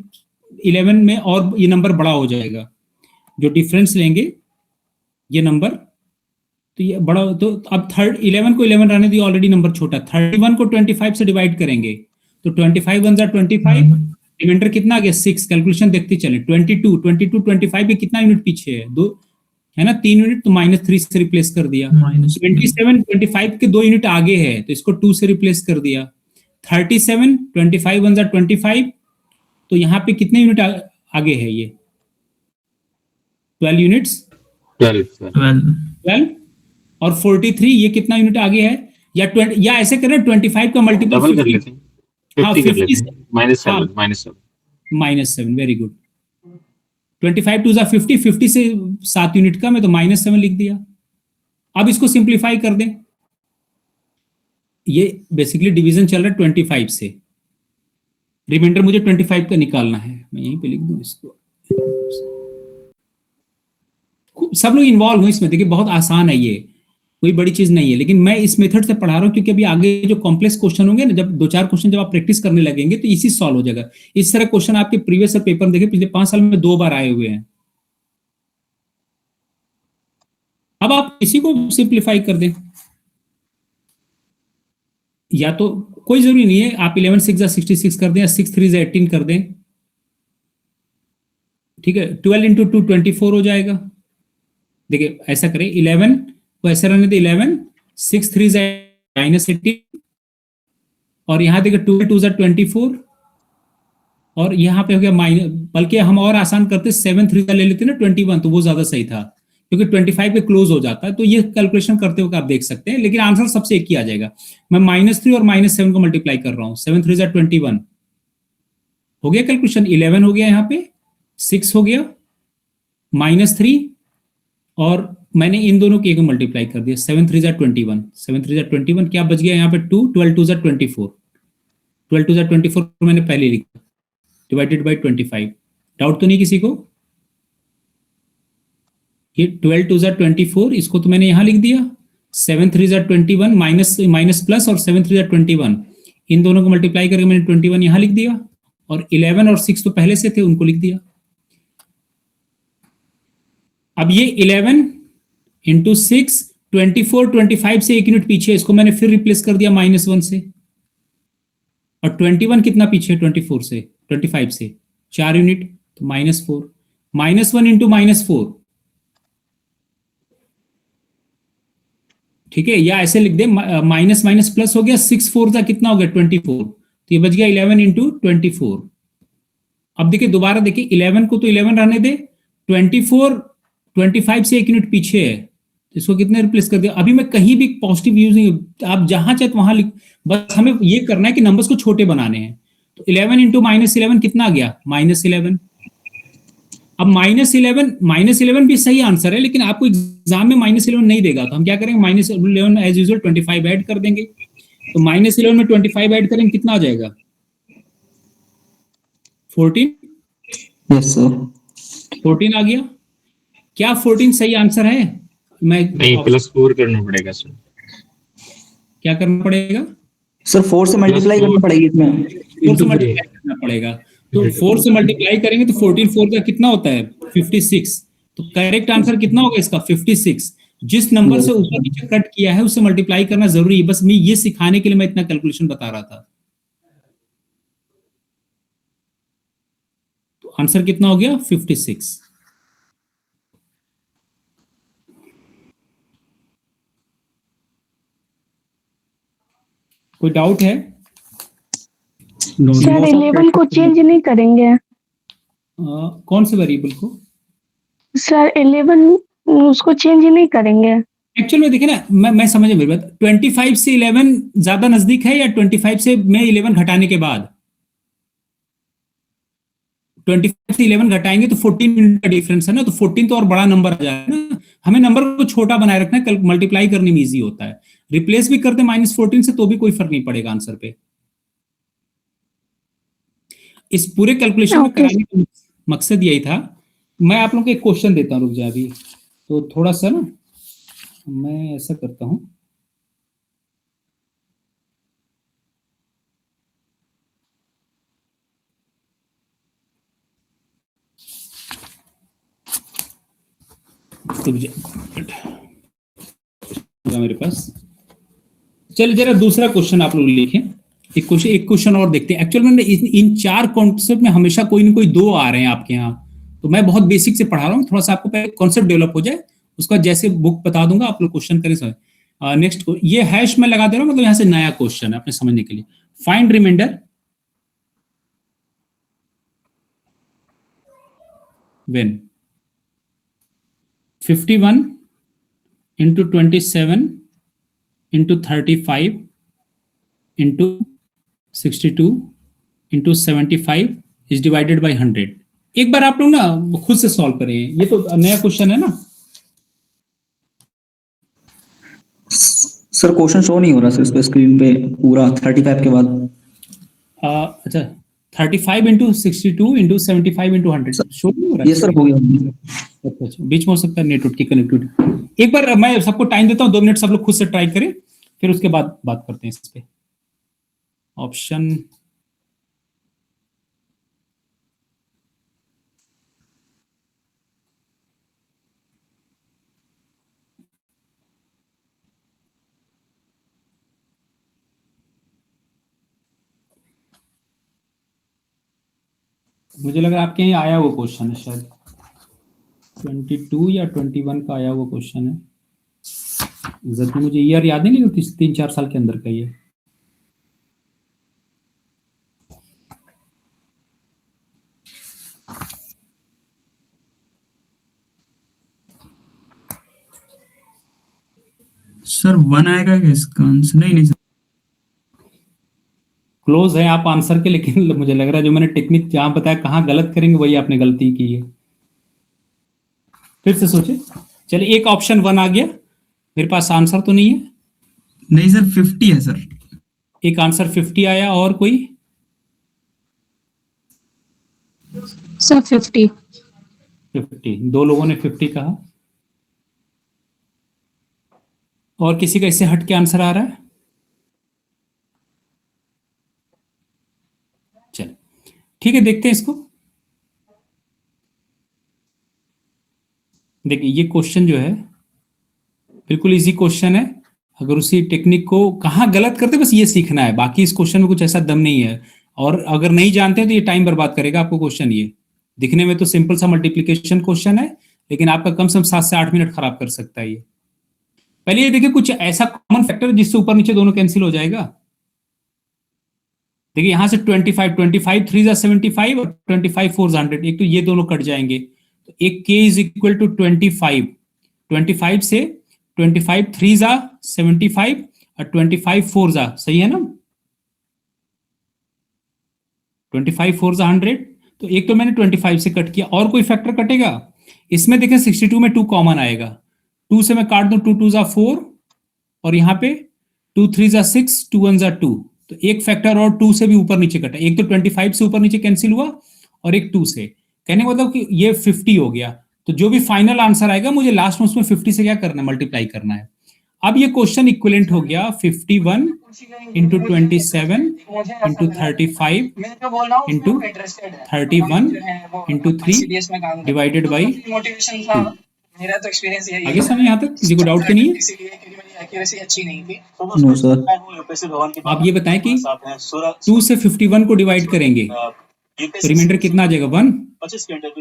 11 में और ये नंबर बड़ा हो जाएगा। जो डिफरेंस लेंगे ये नंबर, तो ये बड़ा, तो अब 11 को 11 रहने दिए, ऑलरेडी नंबर छोटा। 31 को 25 से डिवाइड करेंगे तो 25 1 जा 25, रिमाइंडर कितना आ गया 6। कैलकुलेशन देखते चले। 22 25 के कितना यूनिट पीछे है, 2 है ना, 3 यूनिट, तो -3 से रिप्लेस कर दिया। 27 25 के 2 यूनिट आगे है तो इसको 2 से रिप्लेस कर दिया। 37 25 1 जा 25, तो यहाँ पे कितने यूनिट आगे है ये 12 यूनिट्स, 12 और 43 ये कितना यूनिट आगे है, या ऐसे करें 25 का मल्टीपल डबल कर लेते हैं, 50 कर लेते हैं, -7 -7, वेरी गुड। 25 टू 50, 50 से 7 यूनिट कम है तो -7 लिख दिया। अब इसको सिंप्लीफाई कर दें, ये बेसिकली डिवीजन चल रहा है 25 से, रिमाइंडर मुझे 25 का निकालना है, मैं यहीं पे लिख दूं इसको। सब लोग इन्वॉल्व हुए इसमें, देखिए बहुत आसान है, ये कोई बड़ी चीज नहीं है, लेकिन मैं इस मेथड से पढ़ा रहा हूं क्योंकि अभी आगे जो कॉम्प्लेक्स क्वेश्चन होंगे ना, जब 2-4 क्वेश्चन जब आप प्रैक्टिस करने लगेंगे तो इसी सॉल्व हो जाएगा। इस तरह क्वेश्चन आपके प्रीवियस पेपर में देखिए पिछले 5 साल में 2 बार आए हुए हैं। अब आप इसी को सिंप्लीफाई कर दें, या तो कोई जरूरी नहीं है, आप 11 6 66 कर दें या 6 3 18 कर दें, ठीक है। 12 इंटू 2 24 हो जाएगा। देखिए ऐसा करें, 11 को ऐसा रहने दे, 11 6 3 -18 और यहां देखिए 12 2 24 और यहां पे हो गया माइनस, बल्कि हम और आसान करते 7 3 ले लेते ना 21, तो वो ज्यादा सही था क्योंकि 25 पे क्लोज हो जाता है। तो ये कैलकुलेशन करते हुए आप देख सकते हैं, लेकिन आंसर सबसे एक ही आ जाएगा। मैं -3 और -7 को मल्टीप्लाई कर रहा हूं, 7 3 21 हो गया कैलकुलेशन, 11 हो गया, यहाँ पे 6 हो गया, -3 और मैंने इन दोनों के एक मल्टीप्लाई कर दिया, 7 3 21, 7 3 21 क्या बच गया यहाँ पे 2, 12 2 24, 12 2 24 मैंने पहले लिखा, डिवाइडेड बाई 25। डाउट तो नहीं किसी को? ये 12 2 24, इसको तो मैंने यहां लिख दिया, 7 3 21 माइनस प्लस और 7 3 21, इन दोनों को मल्टीप्लाई करके मैंने 21 यहां लिख दिया, और 11 और 6 तो पहले से थे, उनको लिख दिया। अब ये 11 इंटू 6 24 25 से 1 यूनिट पीछे, इसको मैंने फिर रिप्लेस कर दिया -1 से, और 21 कितना पीछे 24 से 25 से 4 यूनिट, तो -4, -1 इंटू -4, ठीक है, या ऐसे लिख दे माइनस माइनस प्लस हो गया, 6 4 का कितना हो गया 24, तो ये बच गया 11 इंटू 24। अब देखिए दोबारा देखिए, 11 को तो 11 रहने दे, 24 25 से 1 यूनिट पीछे है, इसको कितने रिप्लेस कर दिया। अभी मैं कहीं भी पॉजिटिव यूज नहीं, आप जहां चाहे वहां लिख, बस हमें ये करना है कि नंबर्स को छोटे बनाने हैं। तो 11 इंटू -11 कितना आ गया -11। अब -11 भी सही आंसर है, लेकिन आपको एग्जाम में -11 नहीं देगा, तो हम क्या करेंगे, -11 एज यूजुअल 25 ऐड कर देंगे, तो -11 में 25 ऐड करेंगे कितना आ जाएगा 14। Yes sir. 14 आ गया। क्या 14 सही आंसर है? मैं नहीं, +4 करना पड़ेगा सर। क्या करना पड़ेगा सर 4 से मल्टीप्लाई करना पड़ेगी इसमें। 4 से मल्टीप्लाई करना पड़ेगा, तो 4 से मल्टीप्लाई करेंगे तो 14 4 का कितना होता है 56, तो करेक्ट आंसर कितना होगा इसका 56। जिस नंबर से ऊपर नीचे कट किया है उससे मल्टीप्लाई करना जरूरी है, बस मैं ये सिखाने के लिए मैं इतना कैलकुलेशन बता रहा था। तो आंसर कितना हो गया 56। कोई डाउट है? सर 11 को चेंज नहीं करेंगे? कौन से वेरिएबल को? सर 11 उसको चेंज नहीं करेंगे? एक्चुअल में देखिए ना, मैं समझ मेरी बात, 25 से 11 ज्यादा नजदीक है या 25 से मैं 11 घटाने के बाद? 25 से 11 घटाएंगे तो 14 यूनिट का डिफरेंस है ना, तो 14 तो और बड़ा नंबर आ जाएगा ना। हमें नंबर को छोटा बनाए रखना है, मल्टीप्लाई करने में इजी होता है। रिप्लेस भी करते -14 से तो भी कोई फर्क नहीं पड़ेगा आंसर पे। इस पूरे कैलकुलेशन में कराने का मकसद यही था। मैं आप लोगों को एक क्वेश्चन देता हूं, रुक जा अभी, तो थोड़ा सा ना मैं ऐसा करता हूं, मेरे पास। चलिए जरा दूसरा क्वेश्चन आप लोग लिखें, एक क्वेश्चन और देखते हैं। एक्चुअल में इन 4 कॉन्सेप्ट में हमेशा कोई ना कोई 2 आ रहे हैं आपके यहाँ, तो मैं बहुत बेसिक से पढ़ा रहा हूँ, थोड़ा सा आपको पहले कॉन्सेप्ट डेवलप हो जाए, उसका जैसे बुक बता दूंगा आप लोग क्वेश्चन करें सब। नेक्स्ट ये हैश में लगा दे रहा हूँ, मतलब यहाँ से नया क्वेश्चन है अपने समझने के लिए। Find remainder when 51 into 27 into 35 into 62 into 75 is divided by 100 एक बार आप लोग ना खुद से सॉल्व करें, ये तो नया क्वेश्चन है ना। सर क्वेश्चन शो नहीं हो रहा सर इस पे स्क्रीन पे पूरा 35 के बाद। अच्छा 35 इंटू 62 इंटू 75 इंटू 100 शो नहीं हो रहा है? ये सर हो गया। अच्छा, बीच में हो सकता है नेटवर्क की कनेक्टिविटी। एक बार मैं सबको टाइम देता हूँ, 2 मिनट सब लोग खुद से ट्राई करें, फिर उसके बाद बात करते हैं इस पे। ऑप्शन मुझे लगा आपके यहाँ आया हुआ क्वेश्चन है शायद, 22 या 21 का आया हुआ क्वेश्चन है। एग्जैक्टली मुझे ईयर याद नहीं, लेकिन 3-4 साल के अंदर का ही है। सर 1 आएगा क्या इसका आंसर? नहीं नहीं सर, क्लोज है आप आंसर के, लेकिन मुझे लग रहा है जो मैंने टेक्निक जहां बताया कहाँ गलत करेंगे वही आपने गलती की है। फिर से सोचे। चलिए, एक ऑप्शन 1 आ गया, मेरे पास आंसर तो नहीं है। नहीं सर 50 है सर। एक आंसर 50 आया, और कोई? सर 50। 50, 2 लोगों ने 50 कहा। और किसी का इससे हट के आंसर आ रहा है? चलिए ठीक है, देखते हैं इसको। देखिए ये क्वेश्चन जो है बिल्कुल इजी क्वेश्चन है। अगर उसी टेक्निक को कहाँ गलत करते बस ये सीखना है, बाकी इस क्वेश्चन में कुछ ऐसा दम नहीं है। और अगर नहीं जानते हैं तो ये टाइम बर्बाद करेगा आपको क्वेश्चन। ये दिखने में तो सिंपल सा मल्टीप्लिकेशन क्वेश्चन है, लेकिन आपका कम से कम 7 से 8 मिनट खराब कर सकता है ये। पहले ये देखिए, कुछ ऐसा कॉमन फैक्टर जिससे ऊपर नीचे दोनों कैंसिल हो जाएगा। देखिए यहां से 25 3 75 और 25 4 100, एक तो ये दोनों कट जाएंगे, तो एक k इज इक्वल टू 25 से 25 3 75 और 25 4 सही है ना, 25 4 100। तो एक तो मैंने 25 से कट किया, और कोई फैक्टर कटेगा इसमें? देखें 62 में 2 कॉमन आएगा, 2 से मैं काट दूं, 2 2 4, और यहाँ पे 2 3 6, 2 1 2, तो एक फैक्टर और 2 से भी ऊपर नीचे कटा। एक तो 25 से ऊपर नीचे कैंसिल हुआ, और एक 2 से। कहने का मतलब कि ये 50 हो गया। तो जो भी फाइनल आंसर आएगा मुझे लास्ट में उसमें 50 से क्या करना है, मल्टीप्लाई करना है। अब ये क्वेश्चन इक्विवेलेंट हो गया 51 into 27 into 35 into 31 into 3 divided by 2। मेरा तो एक्सपीरियंस यही आगे समझ यहाँ तक किसी को डाउट तो नहीं है? इसीलिए क्योंकि मेरी एक्यूरेसी अच्छी नहीं थी। No sir. आप ये बताएं कि 2 से 51 को डिवाइड करेंगे तो रिमाइंडर कितना आ जाएगा? 1।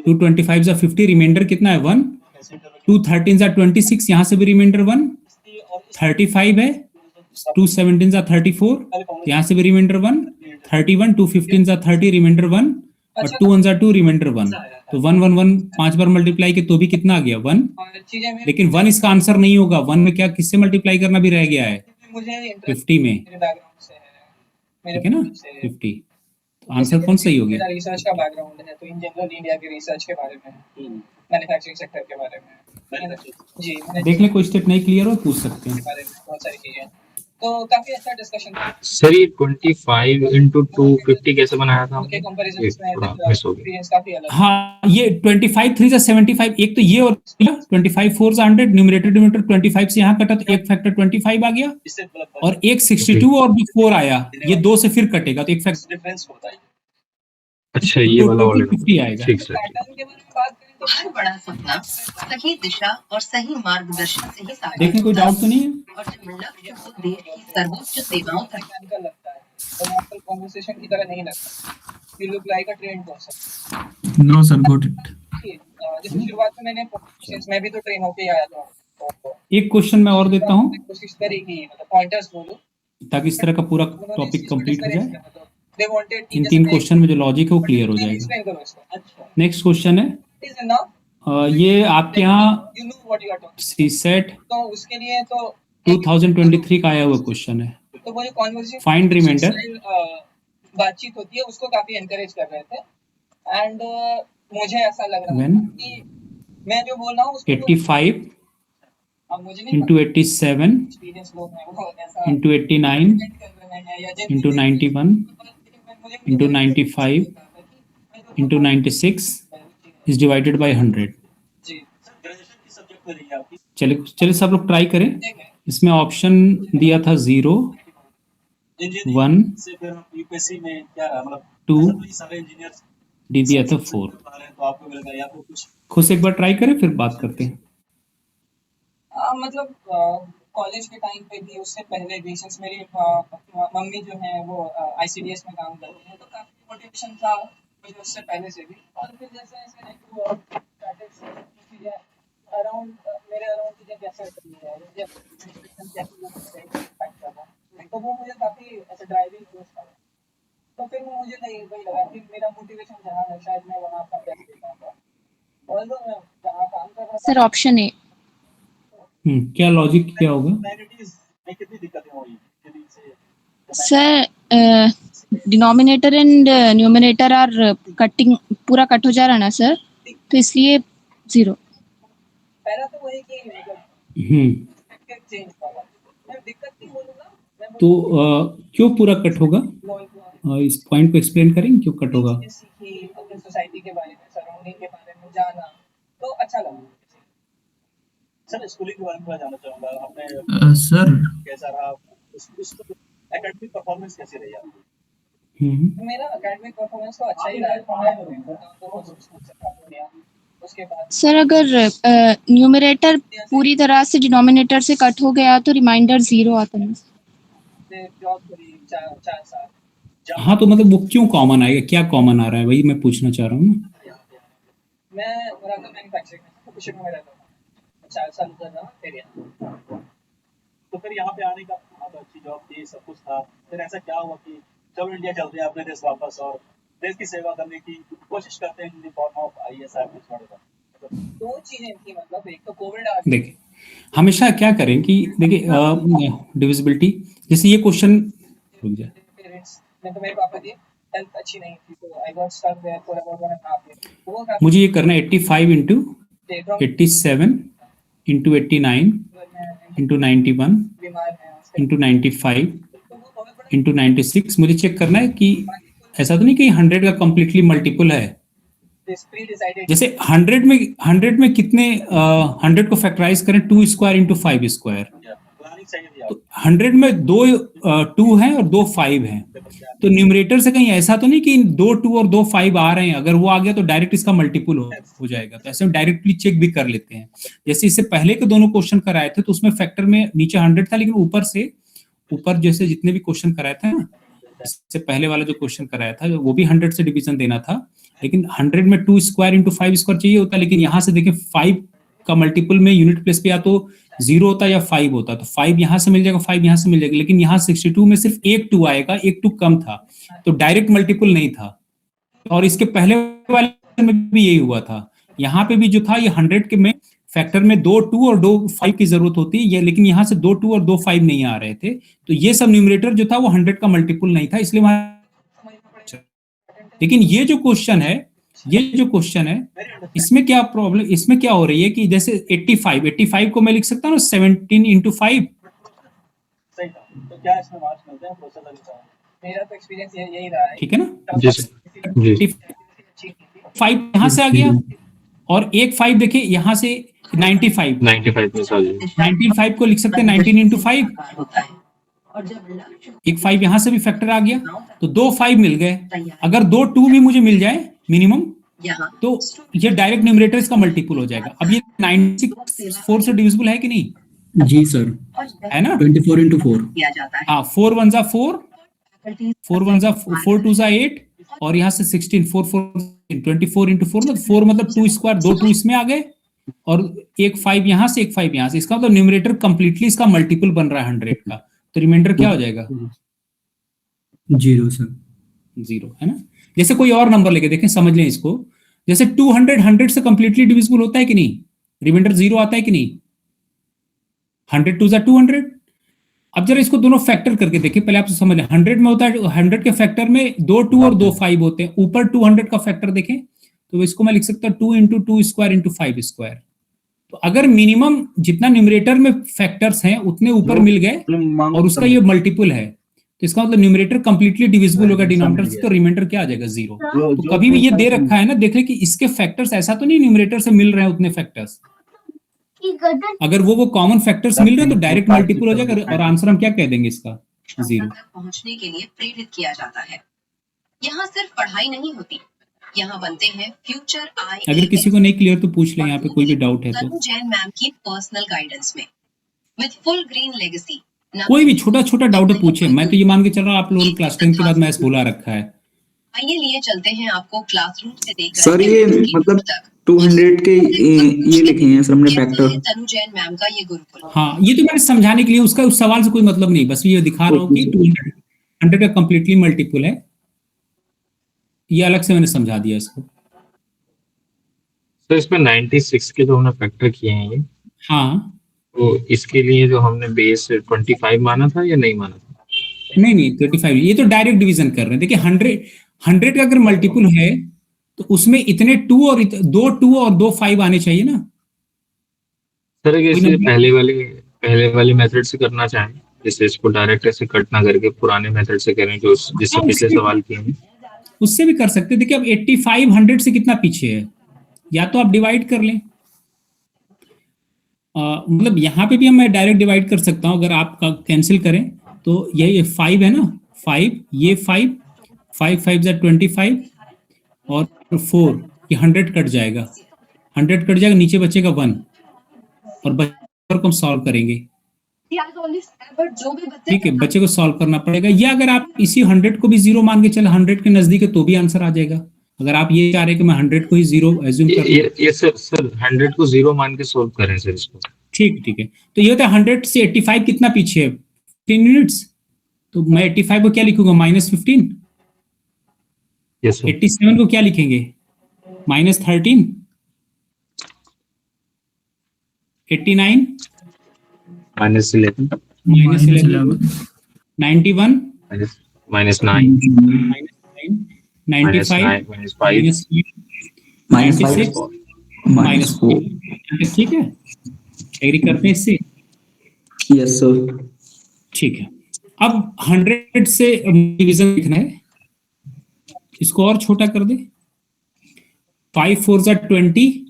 2 25 50, रिमाइंडर कितना है? 1। 2 13 26, यहाँ से भी रिमाइंडर 1। 35 है, 2 17 34, यहाँ से भी रिमाइंडर 1। 31, 2 15 30, रिमाइंडर 1, और 2 1 2, रिमाइंडर 1। तो 1 1 1 5 बार मल्टीप्लाई के तो भी कितना आ गया? 1। लेकिन 1 इसका आंसर नहीं होगा। 1 में क्या किससे मल्टीप्लाई करना भी रह गया है? 50 में, ठीक है ना, 50। तो आंसर कौन सही हो गया? मेरा रिसर्च का बैकग्राउंड है, तो इन जनरल इंडिया के रिसर्च के बारे में, मैन्युफैक्चरिंग सेक्टर के बारे में जी देख ले, कोई स्टेप नहीं क्लियर हो पूछ सकते हैं। बारे में बहुत सारी चीजें, तो काफी अच्छा डिस्कशन था। सर ये 25 इंटू 250 कैसे बनाया था उनके हमने? कंपैरिजन ये में थोड़ा मिस हो गया। एक्सपीरियंस काफी अलग है। हाँ, ये 25 3 75, एक तो ये, और 25 4 100, न्यूमरेटर डिनोमिनेटर 25 से यहाँ कटा तो एक फैक्टर 25 आ गया, और एक 62 और भी 4 आया, ये 2 से फिर कटेगा तो एक फैक्टर डिफरेंस होता है। अच्छा ये वाला टोटल वाला 50 आएगा। ठीक सर। पैटर्न के बारे में बात करें तो हर बड़ा सपना सही दिशा और सही मार्गदर्शन से ही साकार देखने कोई डाउट तो नहीं है? और जब लक्ष्य हो देश की सर्वोच्च सेवाओं तक मैकेनिकल लगता है, और आजकल कन्वर्सेशन की तरह नहीं लगता। You look like a train person. No sir got it. जैसे शुरुआत में मैंने सिंस मैं भी तो ट्रेन होके आया था, तो एक क्वेश्चन मैं और देता हूँ कोशिश करी कि मतलब पॉइंटर्स बोलूं, ताकि इस तरह का पूरा उन्होंने टॉपिक इस चीज़ को कंप्लीट हो discourage जाए। किया, मतलब they wanted कि इन जैसे 3 मैं- क्वेश्चन में जो लॉजिक है वो क्लियर हो जाएगा। Explain करो इसको। अच्छा, नेक्स्ट क्वेश्चन है, is enough, ये आपके यहाँ you know what you are talking। CSAT तो उसके लिए तो 2023 का आया हुआ क्वेश्चन है। तो वो जो कॉन्वर्सेशन Find remainder। बातचीत होती है उसको काफी एनकरेज कर रहे थे। एंड मुझे ऐसा लग रहा When? है कि मैं जो बोल रहा हूँ उसको 85 अब मुझे नहीं into 87 एक्सपीरियंस लोग हैं वो ऐसा into 89 comment कर रहे हैं या जिनकी into 91 मुझे into 95 into 96 is divided by 100. जी चलिए चलिए सब लोग ट्राई करें। ठीक है इसमें ऑप्शन दिया था 0 1 यूपीएससी में क्या रहा मतलब 2 सारे इंजीनियर डी दिया था 4। तो आपको मिलेगा या तो कुछ खुद से एक बार ट्राई करें फिर बात करते हैं। मतलब कॉलेज के टाइम पे भी उससे पहले भी सिंस मेरी मम्मी जो है वो आईसीडीएस में काम करती है तो काफी मोटिवेशन था मुझे उससे पहले से भी। और फिर जैसे जैसे अराउंड मेरे अराउंड चीजें कैसे होती है तो वो मुझे काफी ऐसे ड्राइविंग फोर्स था। तो फिर मुझे नहीं वही लगा कि मेरा मोटिवेशन जहाँ है शायद मैं वहाँ अपना बेस्ट दे पाऊंगा। और तो मैं जहाँ काम कर रहा सर ऑप्शन ए। क्या लॉजिक क्या होगा? में कितनी दिक्कतें हुई sir denominator and numerator are cutting पूरा कट हो जा रहा है ना सर तो इसलिए 0। पहला तो वही कि मतलब चेंज वाला मैं दिक्कत नहीं बोलूंगा मैं तो क्यों पूरा कट होगा? इस पॉइंट को एक्सप्लेन करेंगे क्यों कट होगा? सीखी अपनी सोसाइटी के बारे में सराउंडिंग के बारे में जाना तो अच्छा लगा। सर स्कूलिंग के बारे में थोड़ा जानना चाहूंगा आपने सर कैसा रहा उस एकेडमिक परफॉर्मेंस कैसी रही आपकी? मेरा एकेडमिक परफॉर्मेंस तो अच्छा ही रहा है। उसके बाद सर अगर न्यूमरेटर पूरी तरह से डिनोमिनेटर से कट हो गया तो रिमाइंडर 0 आता है। जॉब करी 4 साल। हाँ तो मतलब वो क्यों कॉमन आएगा? क्या कॉमन आ रहा है वही मैं पूछना चाह रहा हूँ ना। मैं रहता मैन्युफैक्चरिंग में कुछ में रहता था 4 साल उधर रहा फिर यहाँ। तो फिर यहाँ पे आने का आप अच्छी जॉब थी सब कुछ था फिर ऐसा क्या हुआ कि जब इंडिया चलते हैं अपने देश वापस और देश की सेवा करने की कोशिश करते हैं in the form of IAS IPS वगैरह? 2 चीजें थी मतलब एक तो कोविड आ गया। देखिए हमेशा क्या करें कि देखिए डिविजिबिलिटी जैसे ये क्वेश्चन रुक जाए। पेरेंट्स मैं तो मेरे पापा की हेल्थ अच्छी नहीं थी तो I got stuck there for about 1.5 years। तो वो मुझे ये करना है 85 इंटू 87 इंटू 89 इंटू 91 बीमार है इंटू 95 इंटू 96 मुझे चेक करना है कि ऐसा तो नहीं कि 100 का कंप्लीटली मल्टीपल है। प्री डिसाइडेड जैसे 100 में कितने 100 को फैक्टराइज करें 2 स्क्वायर इंटू 5 स्क्वायर प्लानिंग चाहिए थी तो 100 में 2 2 हैं और 2 5 हैं तो न्यूमरेटर से कहीं ऐसा तो नहीं कि 2 2 और 2 5 आ रहे हैं। अगर वो आ गया तो डायरेक्ट इसका मल्टीपल हो जाएगा। तो ऐसे हम डायरेक्टली चेक भी कर लेते हैं। जैसे इससे पहले के दोनों क्वेश्चन कराए थे तो उसमें फैक्टर में नीचे 100 था लेकिन ऊपर जैसे जितने भी क्वेश्चन कराए थे ना इससे पहले वाला जो क्वेश्चन कराया था वो भी 100 से डिवीजन देना था लेकिन 100 में 2 स्क्वायर इंटू 5 स्क्वायर चाहिए होता। लेकिन यहाँ से देखें 5 का मल्टीपल में यूनिट प्लेस पे या तो 0 होता या 5 होता तो 5 यहाँ से मिल जाएगा 5 यहाँ से मिल जाएगा। लेकिन यहाँ 62 में सिर्फ एक 2 आएगा एक 2 कम था तो डायरेक्ट मल्टीपल नहीं था। और इसके पहले वाले में भी यही हुआ था। यहाँ पे भी जो था ये 100 के में फैक्टर में 2 2 और 2 5 की जरूरत होती है ये लेकिन यहाँ से 2 2 और 2 5 नहीं आ रहे थे तो ये सब न्यूमरेटर जो था वो 100 का मल्टीपल नहीं था इसलिए वहां। लेकिन ये जो क्वेश्चन है इसमें क्या प्रॉब्लम इसमें क्या हो रही है कि जैसे 85 को मैं लिख सकता हूँ 17 इंटू 5 सही था। तो क्या इसमें मार्क्स मिलते हैं प्रोसेसर के? मेरा तो एक्सपीरियंस यही रहा है। ठीक है ना। जी सर जी 5 यहाँ से आ गया और एक 5 देखिए यहाँ से 95 95 में सर 95 को लिख सकते हैं 19 इंटू 5 एक 5 यहाँ से भी फैक्टर आ गया तो 2 5 मिल गए। अगर 2 2 भी मुझे मिल जाए मिनिमम तो ये डायरेक्ट न्यूमरेटर इसका मल्टीपल हो जाएगा। अब ये 96 4 से डिविजिबल है कि नहीं? जी सर है ना। 24 इंटू 4 हाँ 4 1 जा 4 4 1 जा 4 2 जा 8 और यहाँ से 16 4 4 24 इंटू 4 मतलब 4 मतलब 2 स्क्वायर 2 2 इसमें आ गए और एक 5 यहाँ से एक 5 यहाँ से। इसका मतलब न्यूमरेटर कंप्लीटली इसका मल्टीपल बन रहा है 100 का तो रिमाइंडर क्या हो जाएगा? 0 सर 0 है ना। जैसे कोई और नंबर लेके देखें समझ लें इसको। जैसे 200 100 से कंप्लीटली डिविजिबल होता है कि नहीं? रिमाइंडर 0 आता है कि नहीं? 100 2 200। अब जरा इसको दोनों फैक्टर करके देखिए पहले आप समझ लें। 100 में होता है 100 के फैक्टर में 2 2 और 2 5 होते हैं। ऊपर 200 का फैक्टर देखें तो इसको मैं लिख सकता हूँ 2 इंटू 2 स्क्वायर इंटू 5 स्क्वायर। तो अगर मिनिमम जितना न्यूमरेटर में फैक्टर्स हैं उतने ऊपर मिल गए और उसका ये मल्टीपल है, तो इसका मतलब न्यूमरेटर कंप्लीटली डिविजिबल होगा डिनोमिनेटर से, तो रिमाइंडर क्या आ जाएगा 0। तो कभी भी ये दे रखा है ना, देख ले कि इसके फैक्टर्स ऐसा तो नहीं न्यूमरेटर से मिल रहे हैं उतने फैक्टर्स, अगर वो कॉमन फैक्टर्स मिल रहे हैं तो डायरेक्ट मल्टीपल हो जाएगा और आंसर हम क्या कह देंगे इसका 0। तक पहुंचने के लिए प्रेरित किया जाता है। यहाँ सिर्फ पढ़ाई नहीं होती, यहाँ बनते हैं फ्यूचर अगर किसी को नहीं क्लियर तो पूछ ले, यहाँ पे कोई भी डाउट है तो। तनु जैन मैम की पर्सनल गाइडेंस में विद फुल ग्रीन लेगेसी। कोई भी छोटा छोटा डाउट है पूछे, मैं तो ये मान के चल रहा हूँ आप लोगों ने क्लास 10 के बाद मैथ्स बोला रखा है। आइए लिए चलते हैं आपको क्लासरूम से देकर सर ये मतलब 200 के ये लिखे हैं सर हमने फैक्टर। तनु जैन मैम का ये गुरुकुल। हाँ, ये तो मैंने समझाने के लिए, उसका उस सवाल से कोई मतलब नहीं, बस ये दिखा रहा हूँ कि 200 का कंप्लीटली मल्टीपल है, ये अलग से मैंने समझा दिया इसको। तो इसमें 96 के जो हमने फैक्टर किए हैं ये, हाँ तो इसके लिए जो हमने बेस 25 माना था या नहीं माना था? नहीं 35, ये तो डायरेक्ट डिवीजन कर रहे हैं। देखिए 100 का अगर मल्टीपल है तो उसमें इतने 2 और 2 और 2 5 आने चाहिए ना। सर जैसे पहले वाले मेथड से करना चाहें, जैसे इसको डायरेक्ट ऐसे कट ना करके पुराने मेथड से करें जो जिससे पिछले सवाल किए हैं, उससे भी कर सकते हैं। देखिए अब 85 100 से कितना पीछे है, या तो आप डिवाइड कर लें, मतलब यहाँ पे भी हम मैं डायरेक्ट डिवाइड कर सकता हूँ। अगर आप कैंसिल करें तो ये 5 है ना, 5 ये 5 5 जा 25 और 4 ये 100 कट जाएगा, 100 कट जाएगा, नीचे बचेगा 1 और बच्चे को हम सॉल्व करेंगे। ठीक है, बच्चे को सॉल्व करना पड़ेगा, या अगर आप इसी 100 को भी 0 मान के चले 100 के नजदीक है तो भी आंसर आ जाएगा। अगर आप ये चाह रहे हैं कि मैं 100 को ही 0 एज्यूम कर ये सर 100 को 0 मान के सोल्व करें सर इसको। ठीक है। तो ये होता है 100 से 85 कितना पीछे है, 15 यूनिट्स। तो मैं 85 को क्या लिखूंगा, -15। Yes sir. 87 को क्या लिखेंगे, -13। 89 -11 -11 91 -9 95 -5 -4। ठीक है, एग्री करते हैं इससे? Yes sir. ठीक है, अब 100 से डिवीजन लिखना है, इसको और छोटा कर दे। 5 4 जा 20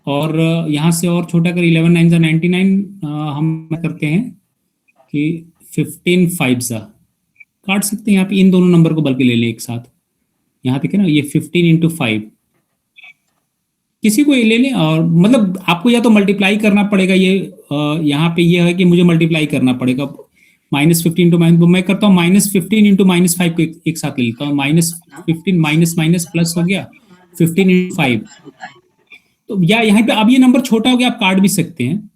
और यहां से और छोटा कर 11 9 जा 99। हम करते हैं कि 15 5 जा काट सकते हैं यहाँ पे, इन दोनों नंबर को बल्कि ले लें एक साथ। यहाँ पे क्या ना, ये 15 × 5 किसी को ये ले लें, और मतलब आपको या तो मल्टीप्लाई करना पड़ेगा, ये यहाँ पे ये है कि मुझे मल्टीप्लाई करना पड़ेगा। -15 × मैं करता हूँ -15 × -5 को एक साथ ले लेता हूँ। -15 माइनस प्लस हो गया 15 × 5। तो या यहाँ पे अब ये नंबर छोटा हो गया, आप काट भी सकते हैं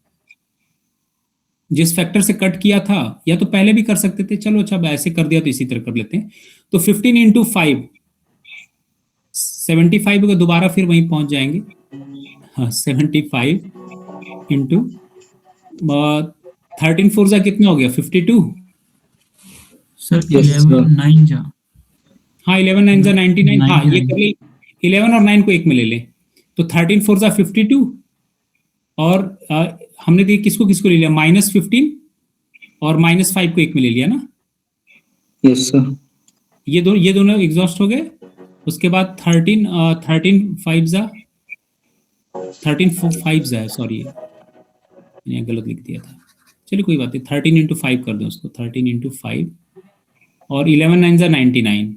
जिस फैक्टर से कट किया था, या तो पहले भी कर सकते थे। चलो अच्छा, ऐसे कर दिया तो इसी तरह कर लेते हैं। तो 15 × 5 75 को दोबारा फिर वहीं पहुंच जाएंगे। हाँ, 75 इंटू 13 4 जा कितना हो गया, 52 सर। 11 9 जा, हाँ 11 9 जा 99। हाँ ये कर ले, 11 और 9 को एक में ले लें तो 13 4 जा 52 और हमने देखिए किसको किसको ले लिया, -15 और -5 को एक में ले लिया ना। Yes sir. ये दोनों एग्जॉस्ट हो गए। उसके बाद 13 5 जा, सॉरी मैंने गलत लिख दिया था, चलिए कोई बात नहीं। 13 × 5 कर दें उसको, 13 × 5 और 11 9 जा 99,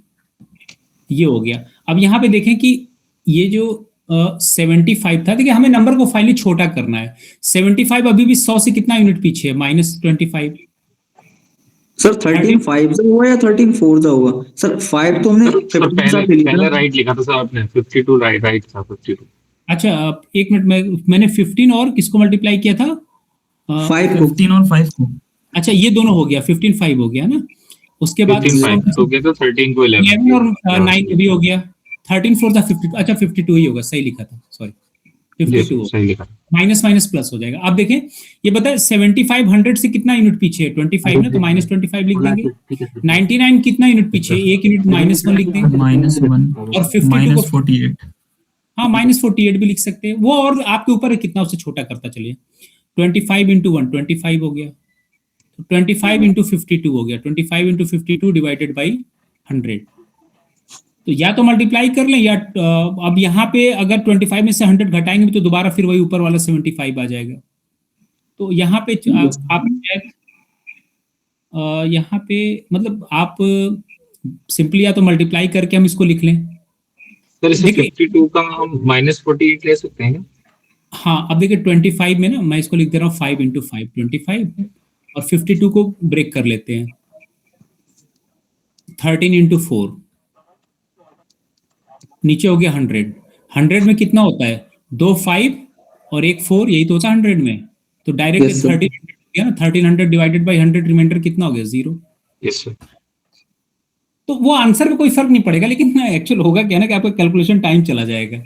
ये हो गया। अब यहाँ पे देखें कि ये जो 75 था, देखिए हमें नंबर को फाइनली छोटा करना है। 75 अभी भी 100 से कितना यूनिट पीछे है, -25। सर 13 5 जा हुआ या 13 4 जा हुआ? सर 5 तो हमने 50 साथ ले लिया, पहले राइट लिखा था सर आपने, 52 राइट था 52। अच्छा एक मिनट, मैंने 15 और किसको मल्टीप्लाई किया था, 5 को। 15 और 5 को। अच्छा ये दोनों हो गया, 15 5 हो गया ना। उसके बाद 15 5 हो गया तो 13 को 11 और 9 भी हो गया। 13 4 था 52, अच्छा 52 ही होगा, सही लिखा था, सॉरी 52 सही लिखा। माइनस माइनस प्लस हो जाएगा। अब देखें ये बताए 75 100 से कितना यूनिट पीछे है, 25 ना, तो माइनस 25 लिख देंगे। 99 कितना यूनिट पीछे है, 1 यूनिट -1 लिख देंगे। -1 और 52 को -48 हाँ -48 भी लिख सकते हैं वो, और आपके ऊपर है कितना उससे छोटा करता चलिए। 25 × 1 25 हो गया, तो 25 × 52 हो गया, 25 × 52 डिवाइडेड बाई 100। तो या तो मल्टीप्लाई कर लें या अब यहाँ पे अगर 25 में से 100 घटाएंगे तो दोबारा फिर वही ऊपर वाला 75 आ जाएगा। तो यहाँ पे आप यहाँ पे मतलब आप सिंपली या तो मल्टीप्लाई करके हम इसको लिख लें। सर इसे देखिए 52 का हम -48 ले सकते हैं। हाँ, अब देखिए 25 में ना मैं इसको लिख दे रहा हूँ 5 × 5 25, और 52 को ब्रेक कर लेते हैं 13 × 4, नीचे हो गया 100। 100 में कितना होता है, 2 5 और 1 4, यही तो होता है 100 में। तो डायरेक्ट Yes, sir. 1300 हो गया ना, 1300 डिवाइडेड बाई 100, रिमाइंडर कितना हो गया 0। Yes sir. तो वो आंसर में कोई फर्क नहीं पड़ेगा, लेकिन एक्चुअल होगा क्या ना कि आपका कैलकुलेशन टाइम चला जाएगा।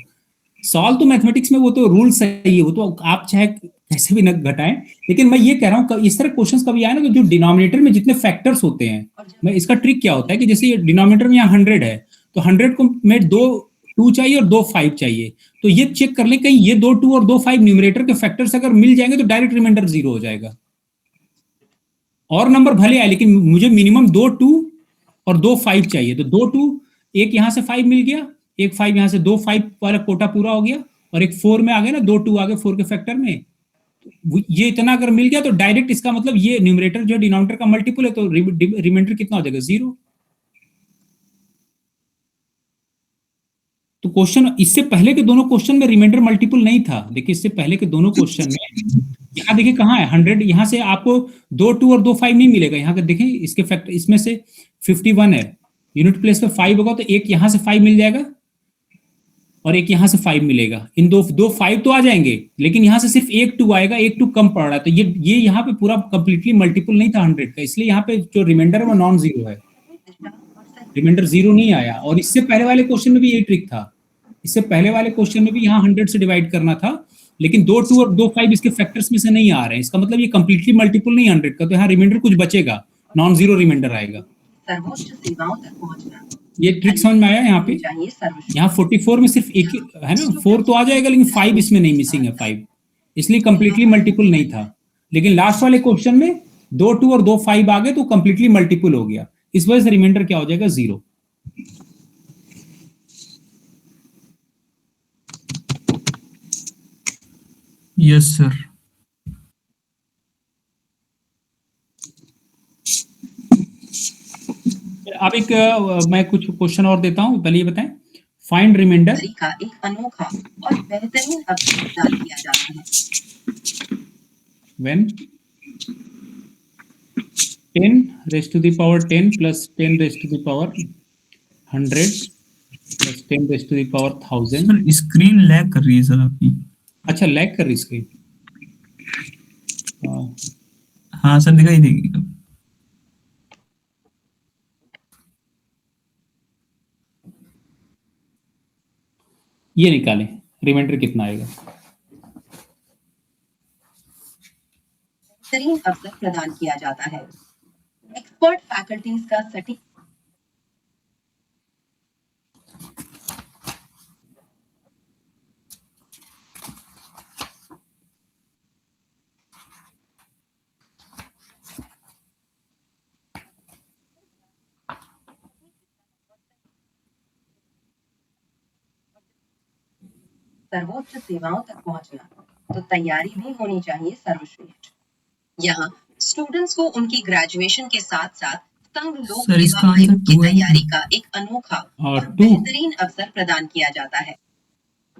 सॉल्व तो मैथमेटिक्स में वो तो रूल सही है, वो तो आप चाहे कैसे भी न घटाएं, लेकिन मैं ये कह रहा हूँ इस तरह क्वेश्चंस कभी आए ना तो जो डिनोमिनेटर में जितने फैक्टर्स होते हैं, मैं इसका ट्रिक क्या होता है कि जैसे ये डिनोमिनेटर में यहाँ 100 है, तो 100 को में 2 2 चाहिए और 2 5 चाहिए, तो ये चेक कर लें कहीं ये 2 2 और 2 5 न्यूमरेटर के फैक्टर्स अगर मिल जाएंगे तो डायरेक्ट रिमाइंडर 0 हो जाएगा। और नंबर भले आए लेकिन मुझे मिनिमम 2 2 और 2 5 चाहिए, तो 2 2 एक यहां से 5 मिल गया, एक 5 यहां से, 2 5 वाला कोटा पूरा हो गया, और एक 4 में आ गया ना, 2 2 आ गए 4 के फैक्टर में। ये इतना अगर मिल गया तो डायरेक्ट इसका मतलब ये न्यूमरेटर जो डिनोमिनेटर का मल्टीपल है, तो रिमाइंडर कितना हो जाएगा 0। तो क्वेश्चन इससे पहले के दोनों क्वेश्चन में रिमाइंडर मल्टीपल नहीं था। देखिए इससे पहले के दोनों क्वेश्चन में यहाँ देखिए कहाँ है 100, यहाँ से आपको 2 2 और 2 5 नहीं मिलेगा। यहाँ का देखें इसके फैक्टर, इसमें से 51 है, यूनिट प्लेस पे 5 होगा तो एक यहाँ से 5 मिल जाएगा और एक यहाँ से 5 मिलेगा। इन दो 5 तो आ जाएंगे, लेकिन यहाँ से सिर्फ एक 2 आएगा, एक 2 कम पड़ रहा है, तो ये यहाँ पे पूरा कंप्लीटली मल्टीपल नहीं था 100 का, इसलिए यहाँ पे जो रिमाइंडर है वो नॉन जीरो है, रिमाइंडर 0 नहीं आया। और इससे पहले वाले क्वेश्चन में भी यही ट्रिक था, इससे पहले वाले क्वेश्चन में भी यहाँ 100 से डिवाइड करना था, लेकिन 2 2 और 2 5 इसके फैक्टर्स में से नहीं आ रहे हैं, इसका मतलब ये कंप्लीटली मल्टीपल नहीं 100 का, तो यहाँ रिमाइंडर कुछ बचेगा, नॉन जीरो रिमाइंडर आएगा। सर्वोच्च सीमाओं तक पहुंचना ये ट्रिक समझ में आया यहाँ पे? यहाँ 44 में सिर्फ एक है ना, 4 तो आ जाएगा लेकिन 5 इसमें नहीं, मिसिंग है 5, इसलिए कंप्लीटली मल्टीपल नहीं था। लेकिन लास्ट वाले क्वेश्चन में 2 2 और 2 5 आ गए तो कंप्लीटली मल्टीपल हो गया, इस वजह से रिमाइंडर क्या हो जाएगा 0। Yes sir. अब एक मैं कुछ क्वेश्चन और देता हूं, पहले ये बताएं, फाइंड रिमाइंडर का एक अनोखा और बेहतरीन अवसर प्रदान किया जाता है when 10 raised to the power 10 plus 10 raised to the power 100 plus 10 raised to the power 1000। Sir screen lag कर रही है सर आपकी। अच्छा लैग कर रही स्क्रीन? हाँ सर दिखाई देगी। ये निकालें रिमाइंडर कितना आएगा। बेहतरीन अवसर प्रदान किया जाता है, एक्सपर्ट फैकल्टीज का सटीक सर्वोच्च सेवाओं तक पहुंचना, तो तैयारी भी होनी चाहिए सर्वश्रेष्ठ। यहाँ स्टूडेंट्स को उनकी ग्रेजुएशन के साथ साथ संघ लोक सर, इसका सेवा आंसर आयोग की 2 है। तैयारी का एक अनोखा और और 2 बेहतरीन अवसर प्रदान किया जाता है,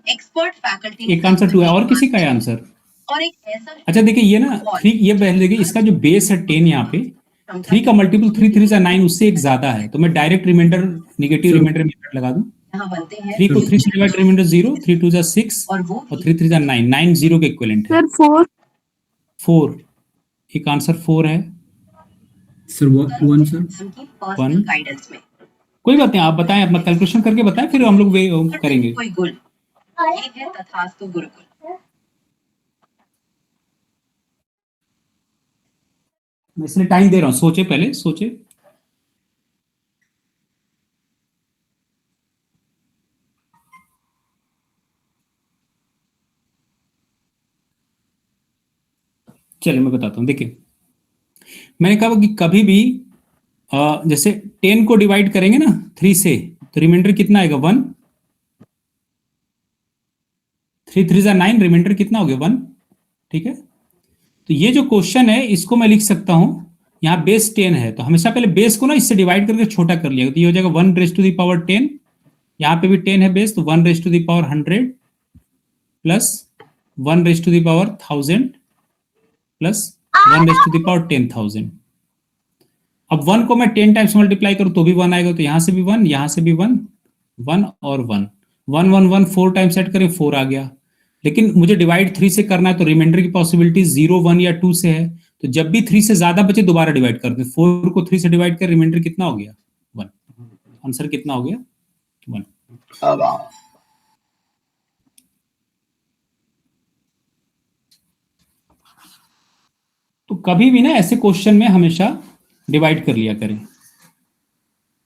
एक्सपर्ट फैकल्टी। एक आंसर 2 है, और किसी का है आंसर? और एक ऐसा अच्छा देखिए ये ना 3, ये पहले देखिए इसका जो बेस है 10, यहाँ पे 3 का मल्टीपल 3 3 जा 9, उससे एक ज्यादा है, तो मैं direct remainder negative remainder method लगा दूं। यहाँ बनते हैं 3 को 3 से डिवाइड रिमाइंडर 0, 3 2 जा 6 और वो और 3 3 जा 9, 9 0 के इक्विवेलेंट है। सर 4 एक आंसर 4 है। सर 1 सर की पर्सनल गाइडेंस में कोई बात नहीं, आप बताएं, अपना कैलकुलेशन करके बताएं, फिर हम लोग वे करेंगे। कोई गुल ये है तथास्तु गुरुकुल। मैं इसलिए टाइम दे रहा हूं, सोचे, पहले सोचे। चलिए मैं बताता हूं, देखिए मैंने कहा कि कभी भी जैसे 10 को डिवाइड करेंगे ना 3 से, तो रिमाइंडर कितना आएगा 1। 3 3 9, रिमाइंडर कितना हो गया 1। ठीक है, तो ये जो क्वेश्चन है इसको मैं लिख सकता हूं, यहाँ बेस 10 है तो हमेशा पहले बेस को ना इससे डिवाइड करके छोटा कर लिया, तो ये हो जाएगा 1 raised to the power 10। यहाँ पे भी 10 है बेस, तो 1 raised to the power 100 plus 1 raised to the power 1000 plus 1 raised to the power 10,000। अब 1 को मैं 10 टाइम्स मल्टीप्लाई करूं तो भी 1 आएगा, तो यहां से भी 1, यहां से भी 1, 1 और 1, 1 1 1 4 टाइम्स ऐड करें 4 आ गया। लेकिन मुझे डिवाइड 3 से करना है तो रिमाइंडर की पॉसिबिलिटी 0 1 या 2 से है, तो जब भी 3 से ज्यादा बचे दोबारा डिवाइड कर दे। 4 को 3 से डिवाइड कर, रिमाइंडर कितना हो गया 1। आंसर कितना हो गया 1। तो कभी भी ना ऐसे क्वेश्चन में हमेशा डिवाइड कर लिया करें,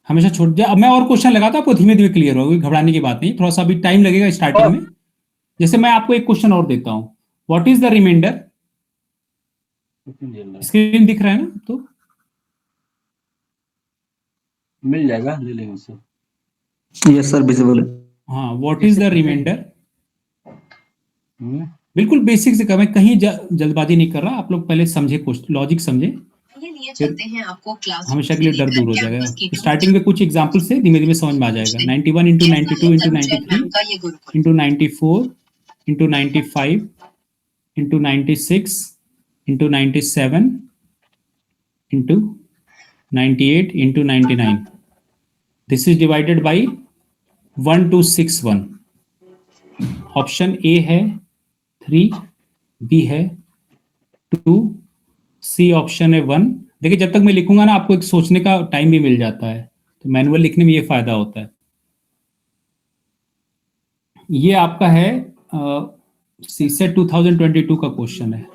हमेशा छोड़ जाए। अब मैं और क्वेश्चन लगाता हूं, आपको धीमे धीमे क्लियर होगी, घबराने की बात नहीं, थोड़ा सा अभी टाइम लगेगा स्टार्टिंग में। जैसे मैं आपको एक क्वेश्चन और देता हूं, what is the remainder, screen दिख रहा है ना, तो मिल जाएगा, ले लेंगे सर। यस सर, विजिबल है। हाँ, व्हाट इज द रिमाइंडर, बिल्कुल बेसिक से मैं कहीं जल्दबाजी नहीं कर रहा, आप लोग पहले समझे, लॉजिक समझे, ये लिए चलते हैं आपको क्लास हमेशा के लिए डर दूर हो जाएगा। स्टार्टिंग में कुछ एग्जांपल से धीमे धीमे समझ में आ जाएगा। 91 into 92 into 93 into 94 into 95 into 96 into 97 into 98 into 99। This is divided by 1261। Option A है 3, बी है 2, सी ऑप्शन है 1। देखिए जब तक मैं लिखूंगा ना आपको एक सोचने का टाइम भी मिल जाता है, तो मैनुअल लिखने में ये फायदा होता है। ये आपका है सीसेट 2022 का क्वेश्चन है।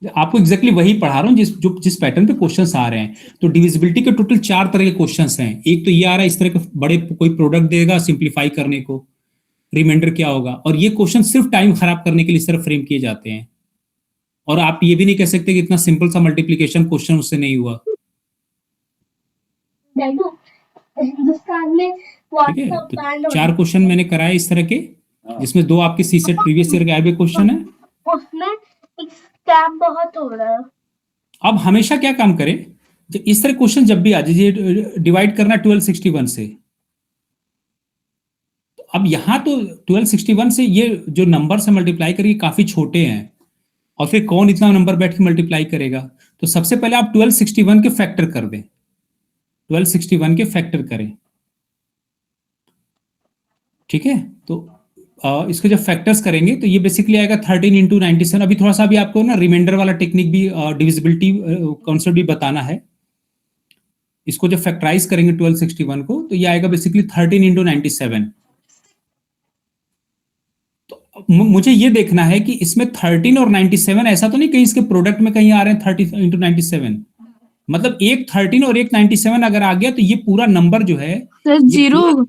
आपको एग्जैक्टली वही पढ़ा रहा हूं जिस पैटर्न पे क्वेश्चंस आ रहे हैं। तो डिविजिबिलिटी के टोटल 4 तरह के क्वेश्चंस हैं। एक तो ये आ रहा है इस तरह के बड़े, कोई प्रोडक्ट देगा सिंप्लीफाई करने को, रिमाइंडर क्या होगा, और ये क्वेश्चन सिर्फ टाइम खराब करने के लिए सिर्फ फ्रेम किए जाते हैं। और आप ये भी नहीं कह सकते कि इतना सिंपल सा मल्टीप्लिकेशन क्वेश्चन उससे नहीं हुआ। हिंदुस्तान में ठीक है, तो 4 क्वेश्चन मैंने कराए इस तरह के, जिसमें 2 आपके सीसेट प्रीवियस ईयर के आए हुए क्वेश्चन है। उसमें स्कैम बहुत हो रहा है। अब हमेशा क्या काम करें, जब इस तरह क्वेश्चन जब भी आ जाए, डिवाइड करना 1261 से, तो अब यहां तो 1261 से ये जो नंबर से मल्टीप्लाई करिए काफी छोटे हैं, और फिर कौन इतना नंबर बैठ के मल्टीप्लाई करेगा। तो सबसे पहले आप 1261 के फैक्टर कर दें, 1261 के फैक्टर करें। ठीक है, तो इसको जब फैक्टर्स करेंगे तो ये बेसिकली आएगा 13 इंटू 97। अभी थोड़ा सा भी आपको ना रिमाइंडर वाला टेक्निक भी, डिविजिबिलिटी कॉन्सेप्ट भी बताना है। इसको जब फैक्टराइज करेंगे 1261 को, तो ये आएगा बेसिकली 13 इंटू 97। तो मुझे ये देखना है कि इसमें 13 और 97 ऐसा तो नहीं कहीं इसके प्रोडक्ट में कहीं आ रहे हैं 30 इंटू 97, मतलब एक 13 और एक 97 अगर आ गया तो ये पूरा नंबर जो है जीरो।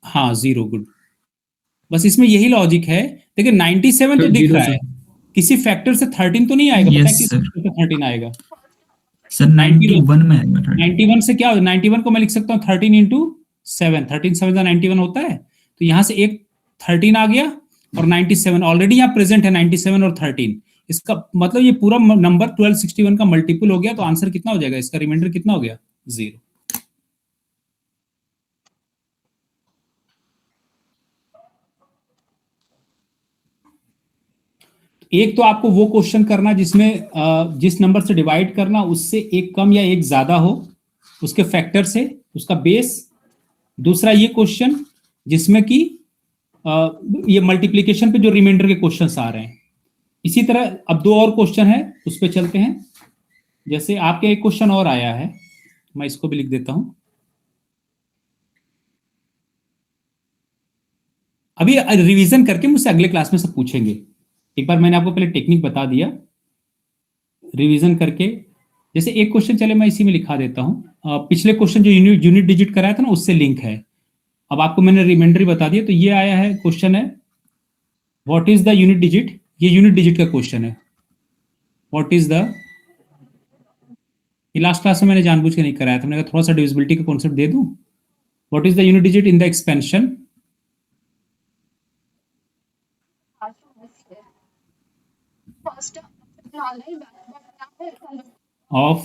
हाँ, 0, गुड। बस इसमें यही लॉजिक है। देखिए 97 तो दिख रहा है, किसी फैक्टर से 13 तो नहीं आएगा। पता है किस फैक्टर से 13 आएगा सर? 91 में आएगा 91 से क्या, 91 को मैं लिख सकता हूँ 13 इंटू 7, 13 7 91 होता है। तो यहाँ से एक 13 आ गया और 97 ऑलरेडी यहाँ प्रेजेंट है, 97 और 13। इसका मतलब ये पूरा नंबर 1261 का मल्टीपल हो गया। तो आंसर कितना हो जाएगा, इसका रिमाइंडर कितना हो गया 0। एक तो आपको वो क्वेश्चन करना जिसमें जिस नंबर से डिवाइड करना उससे एक कम या एक ज्यादा हो, उसके फैक्टर से, उसका बेस। दूसरा ये क्वेश्चन जिसमें कि ये मल्टीप्लिकेशन पे जो रिमाइंडर के क्वेश्चंस आ रहे हैं। इसी तरह अब 2 और क्वेश्चन है, उस पर चलते हैं। जैसे आपके एक क्वेश्चन और आया है, मैं इसको भी लिख देता हूं। अभी रिवीजन करके मुझसे अगले क्लास में सब पूछेंगे। एक बार मैंने आपको पहले टेक्निक बता दिया रिवीजन करके, जैसे एक क्वेश्चन चले मैं इसी में लिखा देता हूं, पिछले क्वेश्चन जो यूनिट डिजिट कराया था ना उससे लिंक है। अब आपको मैंने रिमाइंडर ही बता दिया। तो ये आया है, क्वेश्चन है what is the unit digit, ये यूनिट डिजिट का क्वेश्चन है। व्हाट इज द, ये लास्ट क्लास में मैंने जानबूझ के नहीं कराया था, मैंने कहा थोड़ा सा डिविजिबिलिटी का कॉन्सेप्ट दे दूं। What is the unit digit in the expansion of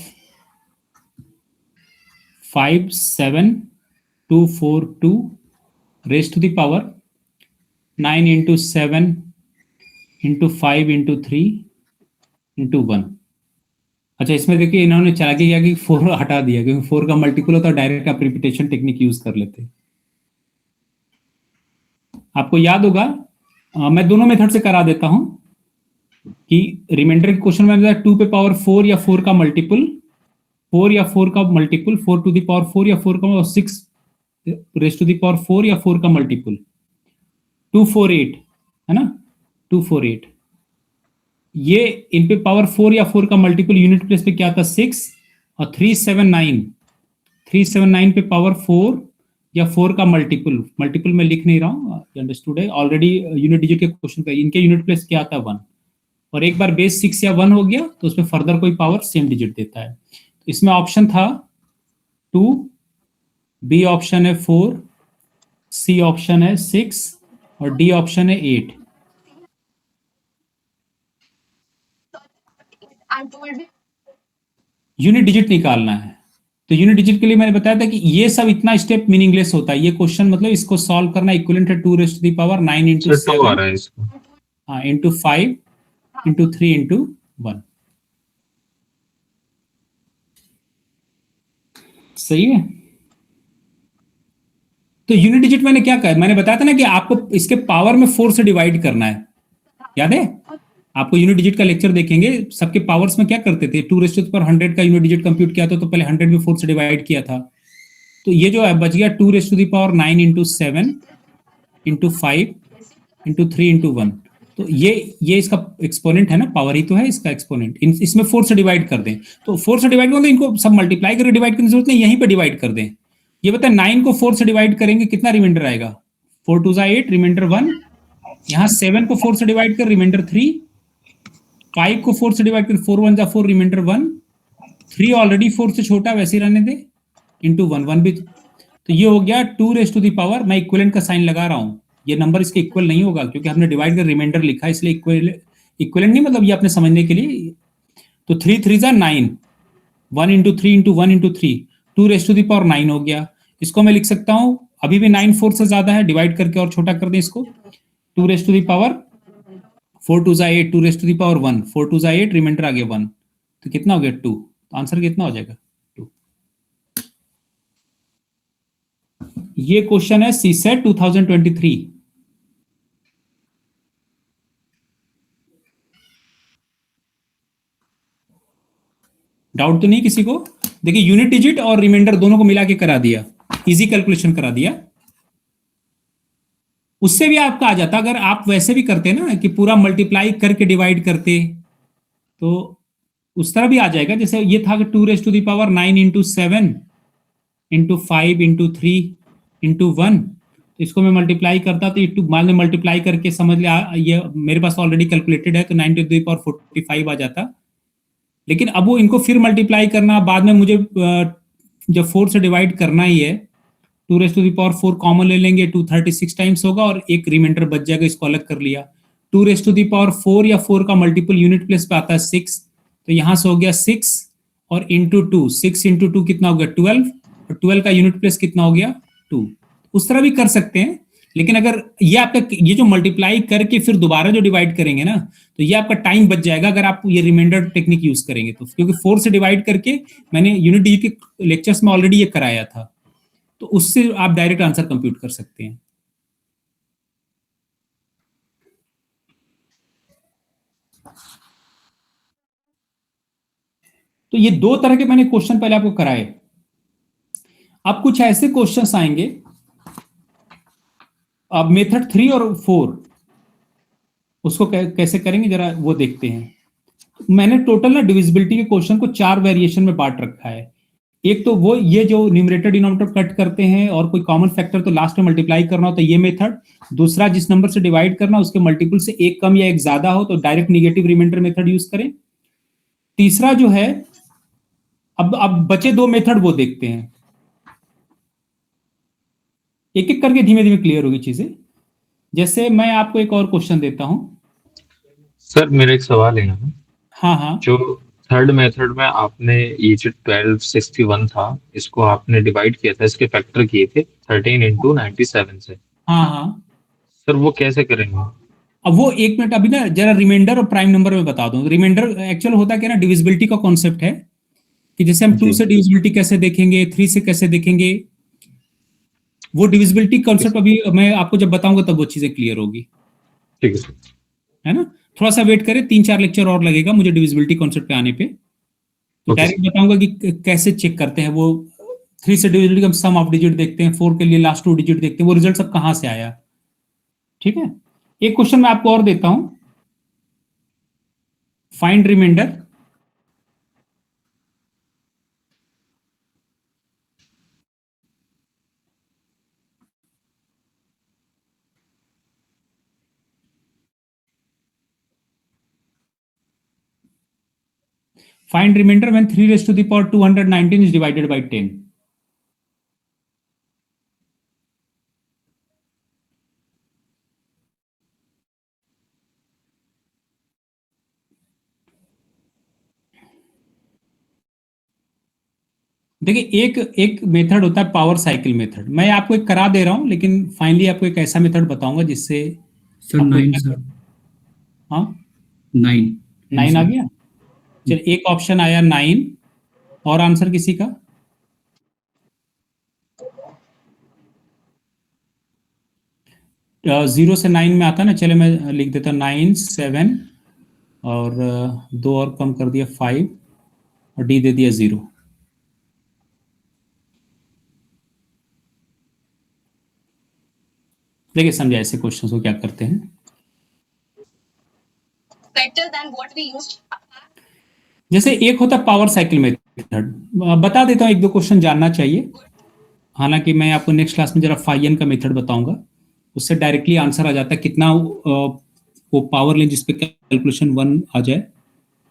57242 raised to the power 9 into 7 into 5 into 3 into 1। अच्छा, इसमें देखिए इन्होंने चला के किया कि 4 हटा दिया, क्योंकि 4 का मल्टीपल होता है, डायरेक्ट आप रिपीटेशन टेक्निक यूज कर लेते। आपको याद होगा, मैं दोनों मेथड से करा देता हूं कि रिमाइंडर के क्वेश्चन में 2 पे पावर 4 या 4 का मल्टीपल, 4 या 4 का मल्टीपल, 4 टू द पावर 4 या 4 का 6 रेज टू द पावर 4 या 4 का मल्टीपल 248 है ना, 248। ये इन पे पावर 4 या 4 का मल्टीपल यूनिट प्लेस पे क्या था 6, और 379 पे पावर 4 या 4 का मल्टीपल मैं लिख नहीं रहा हूँ, अंडरस्टूड है ऑलरेडी। यूनिट डिजिट के क्वेश्चन का इनके यूनिट प्लेस क्या था 1, और एक बार बेस 6 या 1 हो गया तो उसमें फर्दर कोई पावर सेम डिजिट देता है। तो इसमें ऑप्शन था 2, बी ऑप्शन है 4, सी ऑप्शन है 6 और डी ऑप्शन है 8। यूनिट डिजिट निकालना है। तो यूनिट डिजिट के लिए मैंने बताया था कि ये सब इतना स्टेप मीनिंगलेस होता है। ये क्वेश्चन मतलब इसको सॉल्व करना इक्विवेलेंट है 2 raise to the power 9 into 7 into 5 into 3 into 1। सही है। तो यूनिट डिजिट मैंने क्या कहा, मैंने बताया था ना कि आपको इसके पावर में 4 से डिवाइड करना है, याद है? आपको यूनिट डिजिट का लेक्चर देखेंगे, सबके पावर्स में क्या करते थे, 2 रेज़ टू द पावर 100 का यूनिट डिजिट कंप्यूट किया था तो पहले 100 में 4 से डिवाइड किया था। तो ये जो है बच गया 2 raise to the power 9 into 7 into 5 into 3 into 1। तो ये इसका एक्सपोनेंट है ना, पावर ही तो है इसका एक्सपोनेंट। इसमें 4 से डिवाइड कर दें, तो 4 से डिवाइड कर दें, इनको सब मल्टीप्लाई करके डिवाइड करने की जरूरत नहीं, यहीं पे डिवाइड कर दें। ये बताए 9 को 4 से डिवाइड करेंगे कितना रिमाइंडर आएगा, 4 2 8 रिमाइंडर 1। यहाँ 7 को 4 से डिवाइड कर रिमाइंडर 3, 5 को 4 से डिवाइड कर 4 1 4 रिमाइंडर 1, 3 ऑलरेडी 4 से छोटा वैसे ही रहने दे, इंटू 1 भी। तो ये हो गया 2 रेज़ टू द पावर, मैं इक्विवेलेंट का साइन लगा रहा हूं, ये नंबर इसके इक्वल नहीं होगा क्योंकि हमने डिवाइड कर रिमाइंडर लिखा, इसलिए इक्विवेलेंट नहीं, मतलब ये अपने समझने के लिए। तो 3 3 9, 1 into 3 into 1 into 3, 2 raise to the power 9 हो गया। इसको मैं लिख सकता हूं, अभी भी 9 4 से ज्यादा है, डिवाइड करके और छोटा कर दें इसको, 2 raise to the power 4 2 8, 2 raise to the power 1, 4 2 8 remainder आ गया 1, तो कितना हो गया 2। तो आंसर कितना हो जाएगा 2। ये क्वेश्चन है सीसेट 2023। डाउट तो नहीं किसी को? देखिए यूनिट डिजिट और रिमाइंडर दोनों को मिला के करा दिया, इजी कैलकुलेशन करा दिया। उससे भी आपका आ जाता, अगर आप वैसे भी करते ना कि पूरा मल्टीप्लाई करके डिवाइड करते तो उस तरह भी आ जाएगा। जैसे ये था कि 2 raise to the power 9 into 7 into 5 into 3 into 1, तो इसको मैं मल्टीप्लाई करता तो ये मान लो मल्टीप्लाई करके समझ लिया, ये मेरे पास ऑलरेडी कैलकुलेटेड है तो 9 टू द पावर 45 आ जाता। लेकिन अब वो इनको फिर मल्टीप्लाई करना, बाद में मुझे जब 4 से डिवाइड करना ही है, 2 raise to the power 4 common ले लेंगे, 236 टाइम्स होगा और एक रिमाइंडर बच जाएगा, इसको अलग कर लिया। 2 रेज़ टू द पावर 4 या 4 का मल्टीपल यूनिट प्लेस पे आता है 6, तो यहां से हो गया 6 और इंटू 2, 6 into 2 कितना हो गया 12, और 12 का यूनिट प्लेस कितना हो गया 2। उस तरह भी कर सकते हैं, लेकिन अगर ये आपका ये जो मल्टीप्लाई करके फिर दोबारा जो डिवाइड करेंगे ना, तो ये आपका टाइम बच जाएगा अगर आप ये रिमाइंडर टेक्निक यूज करेंगे तो, क्योंकि 4 से डिवाइड करके मैंने यूनिट डिजिट के लेक्चर्स में ऑलरेडी ये कराया था, तो उससे आप डायरेक्ट आंसर कंप्यूट कर सकते हैं। तो ये 2 तरह के मैंने क्वेश्चन पहले आपको कराए। अब कुछ ऐसे क्वेश्चंस आएंगे, अब मेथड 3 और 4 उसको कैसे करेंगे जरा वो देखते हैं। मैंने टोटल ना डिविजिबिलिटी के क्वेश्चन को 4 वेरिएशन में बांट रखा है। एक तो वो ये जो न्यूमरेटर डिनोमिनेटर कट करते हैं और कोई कॉमन फैक्टर तो लास्ट में मल्टीप्लाई करना हो तो ये मेथड। दूसरा, जिस नंबर से डिवाइड करना उसके मल्टीपल से एक कम या एक ज्यादा हो तो direct negative remainder method use करें। तीसरा जो है, अब बचे 2 मेथड वो देखते हैं, एक एक करके धीमे धीमे क्लियर होगी चीजें। जैसे मैं आपको एक और क्वेश्चन देता हूं। सर मेरा एक सवाल है यहाँ। हाँ हाँ जो थर्ड मेथड में आपने ये जो 1261 था इसको आपने डिवाइड किया था, इसके फैक्टर किए थे 13 into 97 से। हाँ हाँ। सर वो कैसे करेंगे? अब वो एक मिनट, अभी ना जरा रिमाइंडर और प्राइम नंबर में बता दूं। रिमाइंडर एक्चुअल होता क्या ना, डिविजिबिलिटी का कॉन्सेप्ट है कि जैसे हम 2 से डिविजिबिलिटी कैसे देखेंगे, 3 से कैसे देखेंगे, वो डिविजिबिलिटी कॉन्सेप्ट अभी मैं आपको जब बताऊंगा तब वो चीजें क्लियर होगी। ठीक है सर। है ना, थोड़ा सा वेट करें, 3-4 लेक्चर और लगेगा मुझे डिविजिबिलिटी कॉन्सेप्ट पे आने पे। तो डायरेक्ट बताऊंगा कि कैसे चेक करते हैं वो। 3 से डिविजिबिलिटी का सम ऑफ डिजिट देखते हैं, 4 के लिए लास्ट 2 डिजिट देखते हैं, वो रिजल्ट सब कहां से आया। ठीक है, एक क्वेश्चन मैं आपको और देता हूं। Find remainder when 3 raised to the power 219 is divided by 10. देखिए, एक मेथड होता है पावर साइकिल मेथड। मैं आपको एक करा दे रहा हूं, लेकिन फाइनली आपको एक ऐसा मेथड बताऊंगा जिससे सर 9 सर। हाँ 9 आ गया। चल, एक ऑप्शन आया 9, और आंसर किसी का? जीरो से 9 में आता ना, चले मैं लिख देता 9 7 और 2 और कम कर दिया 5 और डी दे दिया 0। देखिए समझा ऐसे क्वेश्चंस को क्या करते हैं। Better than what we used. जैसे एक होता है पावर साइकिल मेथड, बता देता हूं, 1-2 क्वेश्चन जानना चाहिए। हालांकि मैं आपको नेक्स्ट क्लास में जरा फाइन का मेथड बताऊंगा, उससे डायरेक्टली आंसर आ जाता है कितना वो पावर लें जिसपे कैलकुलेशन 1 आ जाए,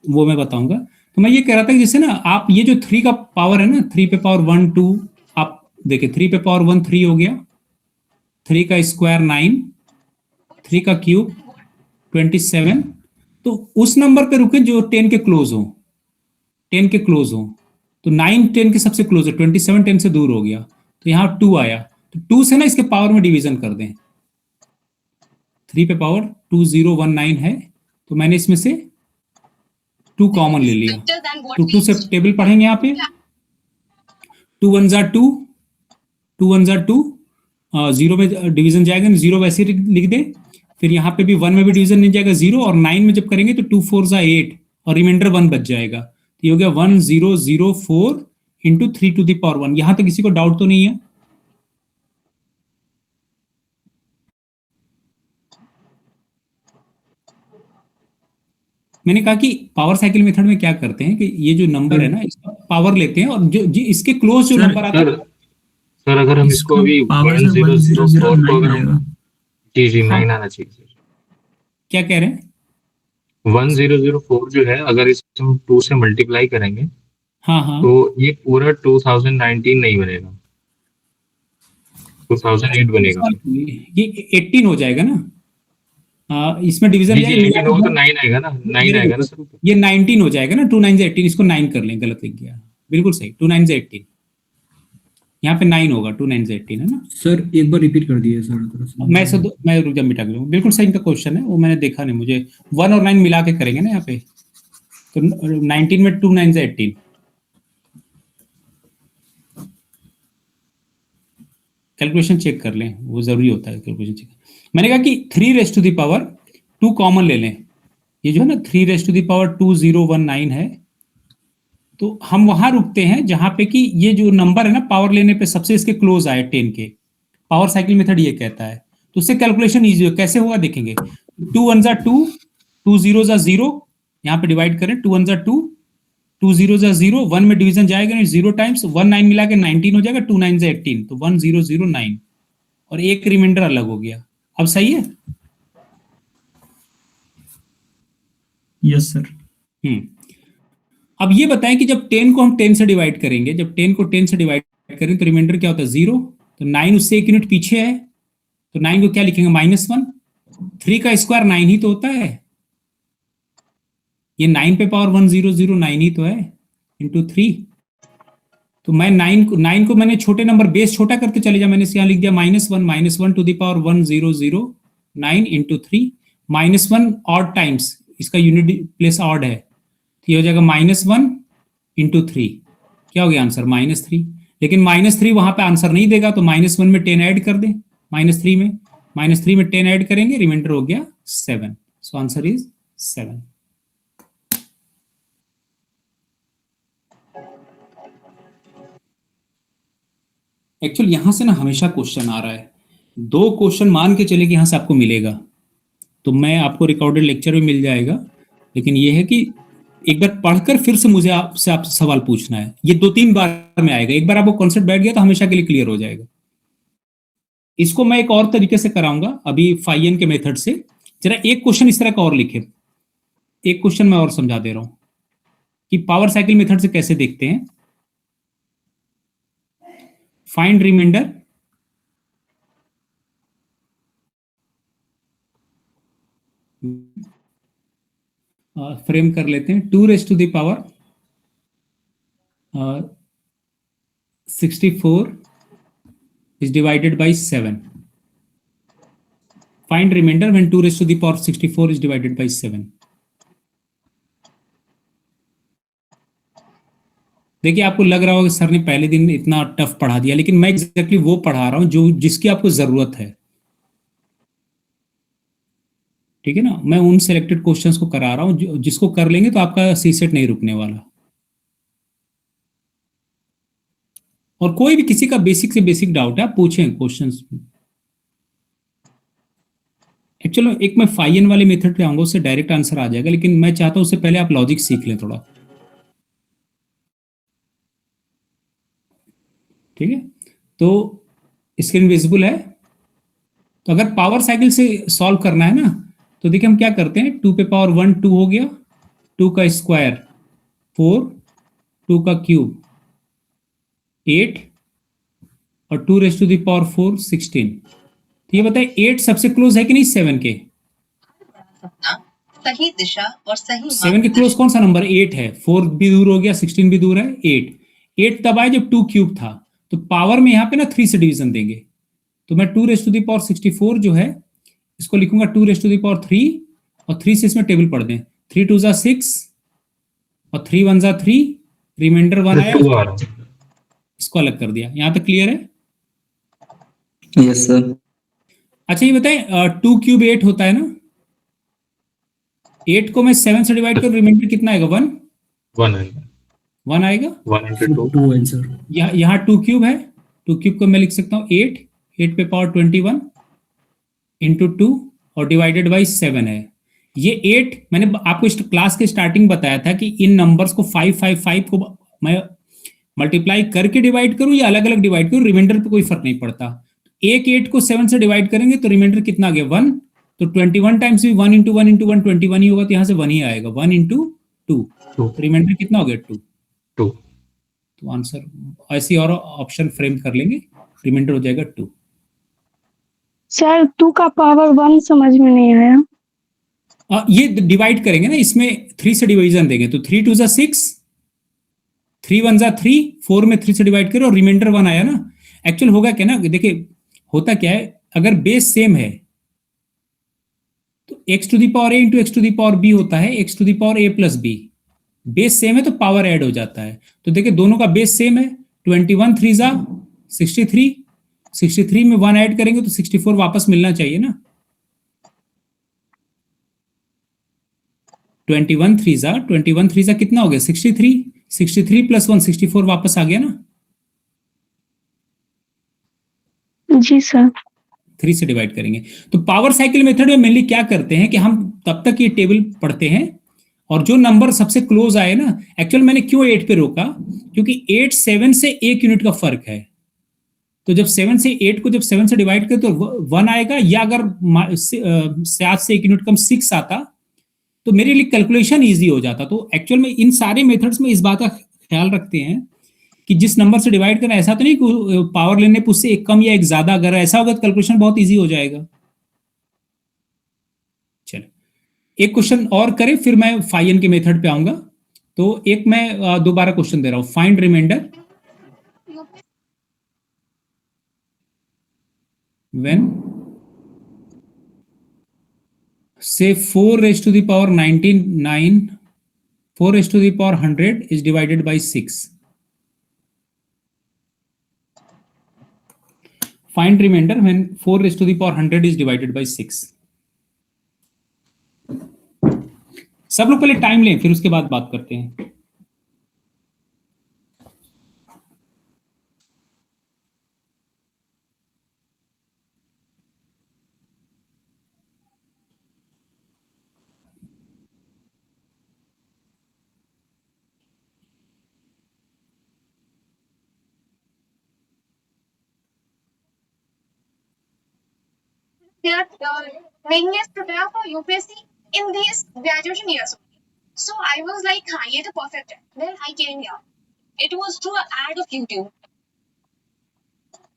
वो मैं बताऊंगा। तो मैं ये कह रहा था कि जैसे ना आप ये जो 3 का पावर है ना, 3 पे पावर 1 2, आप देखिए 3 पे पावर 1 3 हो गया, 3 का स्क्वायर 9, 3 का क्यूब 27। तो उस नंबर पे रुके जो 10 के क्लोज हो, 10 के क्लोज हो। तो 9 10 के सबसे क्लोज है, 27 10 से दूर हो गया, तो यहाँ 2 आया। तो 2 से ना इसके पावर में डिवीजन कर दें। 3 पे पावर 2019 है, तो मैंने इसमें से 2 कॉमन ले लिया। तो 2 से टेबल पढ़ेंगे यहाँ पे, 2 1 जा 2, 2 1 जा 2, 0 में डिवीजन जाएगा, 0 वैसे लिख दे। फिर यहाँ पे भी 1 में भी डिवीजन नहीं जाएगा 0, और 9 में जब करेंगे तो 2 4 जा 8 और रिमाइंडर 1 बच जाएगा। तो ये हो गया 1004 इंटू 3 टू द पावर 1। यहां तक किसी को डाउट तो नहीं है? मैंने कहा कि पावर साइकिल मेथड में क्या करते हैं कि ये जो नंबर है ना, इसका पावर लेते हैं और जो इसके क्लोज जो नंबर आता है। सर अगर हम इसको अभी 1004 को अगर हम जी 9 आना चाहिए सर। क्या कह रहे हैं? 1004 जो है अगर इसको हम 2 से मल्टीप्लाई करेंगे हाँ तो ये पूरा 2019 नहीं बनेगा, 2008 बनेगा। ये 18 हो जाएगा ना, इसमें डिवीजन तो 9 आएगा ना, 9 आएगा ना सर। ये 19 हो जाएगा ना, 2 9 18, इसको 9 कर लें, गलत लिख गया, बिल्कुल सही, 2 9 18, यहाँ पे 9 होगा, 2 9 18 है ना सर। एक बार रिपीट कर दिए सर। मैं रुक जा, मिटा दूंगा, बिल्कुल सही का क्वेश्चन है वो, मैंने देखा नहीं, मुझे 1 और 9 मिला के करेंगे ना यहाँ पे, तो 19 में 2 9 18। कैलकुलेशन चेक कर लें, वो जरूरी होता है कैलकुलेशन चेक। मैंने कहा कि 3 raise to the power 2 common ले लें। ये जो है ना 3 रेज़ टू द पावर 2019 है, तो हम वहां रुकते हैं जहां पे कि ये जो नंबर है ना पावर लेने पे सबसे इसके क्लोज आए 10 के। पावर साइकिल मेथड ये कहता है, तो उससे कैलकुलेशन इजी हो। कैसे होगा देखेंगे, 2 1 जा 2, 2 0 जा 0, यहाँ पे डिवाइड करें, 2 1 जा 2, 2 0 जा 0, 1 में डिवीजन जाएगा नहीं, 0 टाइम्स 1 9 मिला के 19 हो जाएगा, 2 9 जा 18, तो 1 0 0 9 और एक रिमाइंडर अलग हो गया। अब सही है? Yes sir. अब ये बताएं कि जब 10 को हम 10 से डिवाइड करेंगे, जब 10 को 10 से डिवाइड करें तो रिमाइंडर क्या होता है? 0। तो 9 उससे एक यूनिट पीछे है, तो 9 को क्या लिखेंगे? -1। 3 का स्क्वायर 9 ही तो होता है, ये 9 पे पावर 1 0 0 9 ही तो है, इंटू 3। तो मैं 9 को मैंने छोटे नंबर बेस छोटा करते चले जा, मैंने यहाँ लिख दिया -1 to the power 1 0 0 9 into 3। -1 odd times, इसका यूनिट प्लेस ऑड है, तो ये हो जाएगा -1 इंटू 3। क्या हो गया आंसर? -3। लेकिन -3 वहां पे आंसर नहीं देगा, तो -1 में 10 ऐड कर दें, -3 में 10 ऐड करेंगे, रिमाइंडर हो गया 7। So answer is 7। एक्चुअली यहां से ना हमेशा क्वेश्चन आ रहा है, 2 क्वेश्चन मान के चले कि यहां से आपको मिलेगा, तो मैं आपको रिकॉर्डेड लेक्चर भी मिल जाएगा, लेकिन यह है कि एक बार पढ़कर फिर से मुझे आपसे सवाल पूछना है। ये 2-3 बार में आएगा, एक बार आपको कॉन्सेप्ट बैठ गया तो हमेशा के लिए क्लियर हो जाएगा। इसको मैं एक और तरीके से कराऊंगा अभी फाइयन के मेथड से। जरा एक क्वेश्चन इस तरह का और लिखे, एक क्वेश्चन मैं और समझा दे रहा हूं कि पावर साइकिल मेथड से कैसे देखते हैं। फाइंड रिमाइंडर फ्रेम कर लेते हैं, 2 raised to the power 64 is divided by 7. Find remainder when 2 raised to the power 64 is divided by 7. देखिए आपको लग रहा होगा कि सर ने पहले दिन इतना टफ पढ़ा दिया, लेकिन मैं एग्जैक्टली वो पढ़ा रहा हूं जो जिसकी आपको जरूरत है, ठीक है ना। मैं उन सिलेक्टेड क्वेश्चंस को करा रहा हूं जिसको कर लेंगे तो आपका सी सेट नहीं रुकने वाला। और कोई भी किसी का बेसिक से बेसिक डाउट है आप पूछें क्वेश्चंस। एक्चुअली एक मैं फाइयन वाले मेथड पे आऊंगा, उससे डायरेक्ट आंसर आ जाएगा, लेकिन मैं चाहता हूं उससे पहले आप लॉजिक सीख लें थोड़ा, ठीक है। तो स्क्रीन विजिबल है। तो अगर पावर साइकिल से सॉल्व करना है ना, तो देखिए हम क्या करते हैं, 2 पे पावर 1 2 हो गया, 2 का स्क्वायर 4, 2 का क्यूब 8 और 2 रेज़ टू द पावर 4 16। तो ये बताए 8 सबसे क्लोज है कि नहीं 7 के? सही दिशा और सही 7 के क्लोज कौन सा नंबर? 8 है। 4 भी दूर हो गया, 16 भी दूर है, 8 तब आए जब 2 क्यूब था। तो पावर में यहाँ पे ना 3 से डिवीजन देंगे, तो मैं 2 रेज़ टू द पावर 64 जो है इसको लिखूंगा 2 रेज़ टू द पावर 3 और 3 से इसमें टेबल पढ़ दें, 3 2 जा 6 और 3 1 जा 3, रिमाइंडर 1 आया, इसको अलग कर दिया। यहां तक क्लियर है? Yes sir. अच्छा ये बताएं 2 क्यूब 8 होता है ना, 8 को मैं 7 से डिवाइड करूं, रिमाइंडर कितना आएगा? 1 आएगा। 1 into 2 आंसर। यहाँ 2 क्यूब है, 2 क्यूब को मैं लिख सकता हूँ 8 पे पावर 21 इंटू 2 और डिवाइडेड बाई 7 है। ये 8 मैंने आपको इस क्लास के स्टार्टिंग बताया था कि इन नंबर्स को 5 को मैं मल्टीप्लाई करके डिवाइड करूं या अलग अलग डिवाइड करूं, रिमाइंडर पे कोई फर्क नहीं पड़ता। एक 8 को 7 से डिवाइड करेंगे तो रिमाइंडर कितना आ गया? 1। तो 21 टाइम्स भी 1 इंटू 1 इंटू 1 21 ही होगा, तो यहाँ से 1 ही आएगा। 1 इंटू 2, रिमाइंडर कितना हो गया? 2। तो आंसर ऐसी और ऑप्शन फ्रेम कर लेंगे, रिमाइंडर हो जाएगा 2। सर 2 का पावर 1 समझ में नहीं आया। ये डिवाइड करेंगे ना, इसमें 3 से डिवीजन देंगे, तो 3 2 जा 6, 3 1 जा 3, 4 में 3 से डिवाइड करो और रिमाइंडर 1 आया ना। एक्चुअल होगा क्या ना, देखिए होता क्या है, अगर बेस सेम है तो x to the power a into x to the power b होता है, x to the power a plus b। Base same है तो पावर ऐड हो जाता है। तो देखिए दोनों का बेस सेम है, 21 3 जा 63, 63 में 1 ऐड करेंगे तो 64 वापस मिलना चाहिए ना। 21 3 जा कितना हो गया? 63, 63 प्लस 1 64 वापस आ गया ना। जी सर। 3 से डिवाइड करेंगे। तो पावर साइकिल मेथड में मेनली क्या करते हैं कि हम तब तक ये टेबल पढ़ते हैं और जो नंबर सबसे क्लोज आए ना, एक्चुअल मैंने क्यों 8 पे रोका, क्योंकि 8 7 से 1 यूनिट का फर्क है। तो जब 7 से 8 को जब 7 से डिवाइड करें तो 1 आएगा, या अगर 7 से 1 यूनिट कम 6 आता तो मेरे लिए कैलकुलेशन ईजी हो जाता। तो एक्चुअल में इन सारे मेथड्स में इस बात का ख्याल रखते हैं कि जिस नंबर से डिवाइड करना, ऐसा तो नहीं कि पावर लेने पर उससे एक कम या एक ज्यादा, अगर ऐसा होगा तो कैलकुलेशन बहुत ईजी हो जाएगा। चलो एक क्वेश्चन और करें, फिर मैं फाइन के मेथड पे आऊंगा। तो एक मैं दोबारा क्वेश्चन दे रहा हूं, find remainder when say 4 raised to the power 99 4 raised to the power 100 is divided by 6. Find remainder when 4 raised to the power 100 is divided by 6. सब लोग पहले टाइम लें, फिर उसके बाद बात करते हैं। They are mainly prepare for UPSC in these graduation years. So I was like, हाँ ये तो perfect है. Then I came here. It was through an ad of YouTube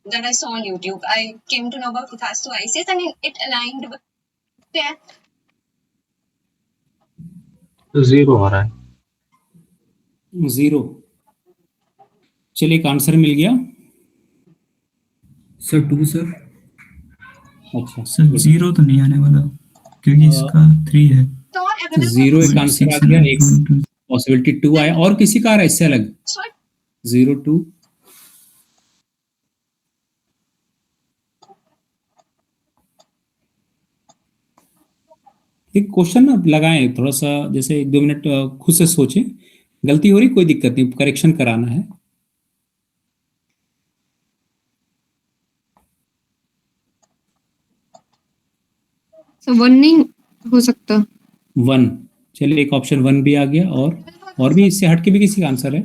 that I saw on YouTube. I came to know about Kutas to ICS and it aligned with their तो 0 हो रहा है। 0। चलिए एक आंसर मिल गया sir 2 sir. अच्छा sir 0 तो नहीं आने वाला क्योंकि इसका 3 है। तो 0 एक आंसर आ गया, एक पॉसिबिलिटी 2 आया, और किसी का आ रहा है इससे अलग? 0 2 एक क्वेश्चन ना लगाएं, थोड़ा सा जैसे 1-2 मिनट खुद से सोचें। गलती हो रही कोई दिक्कत नहीं, करेक्शन कराना है। So 1 नहीं हो सकता। 1, चलिए एक ऑप्शन 1 भी आ गया, और भी इससे हट के भी किसी का आंसर है?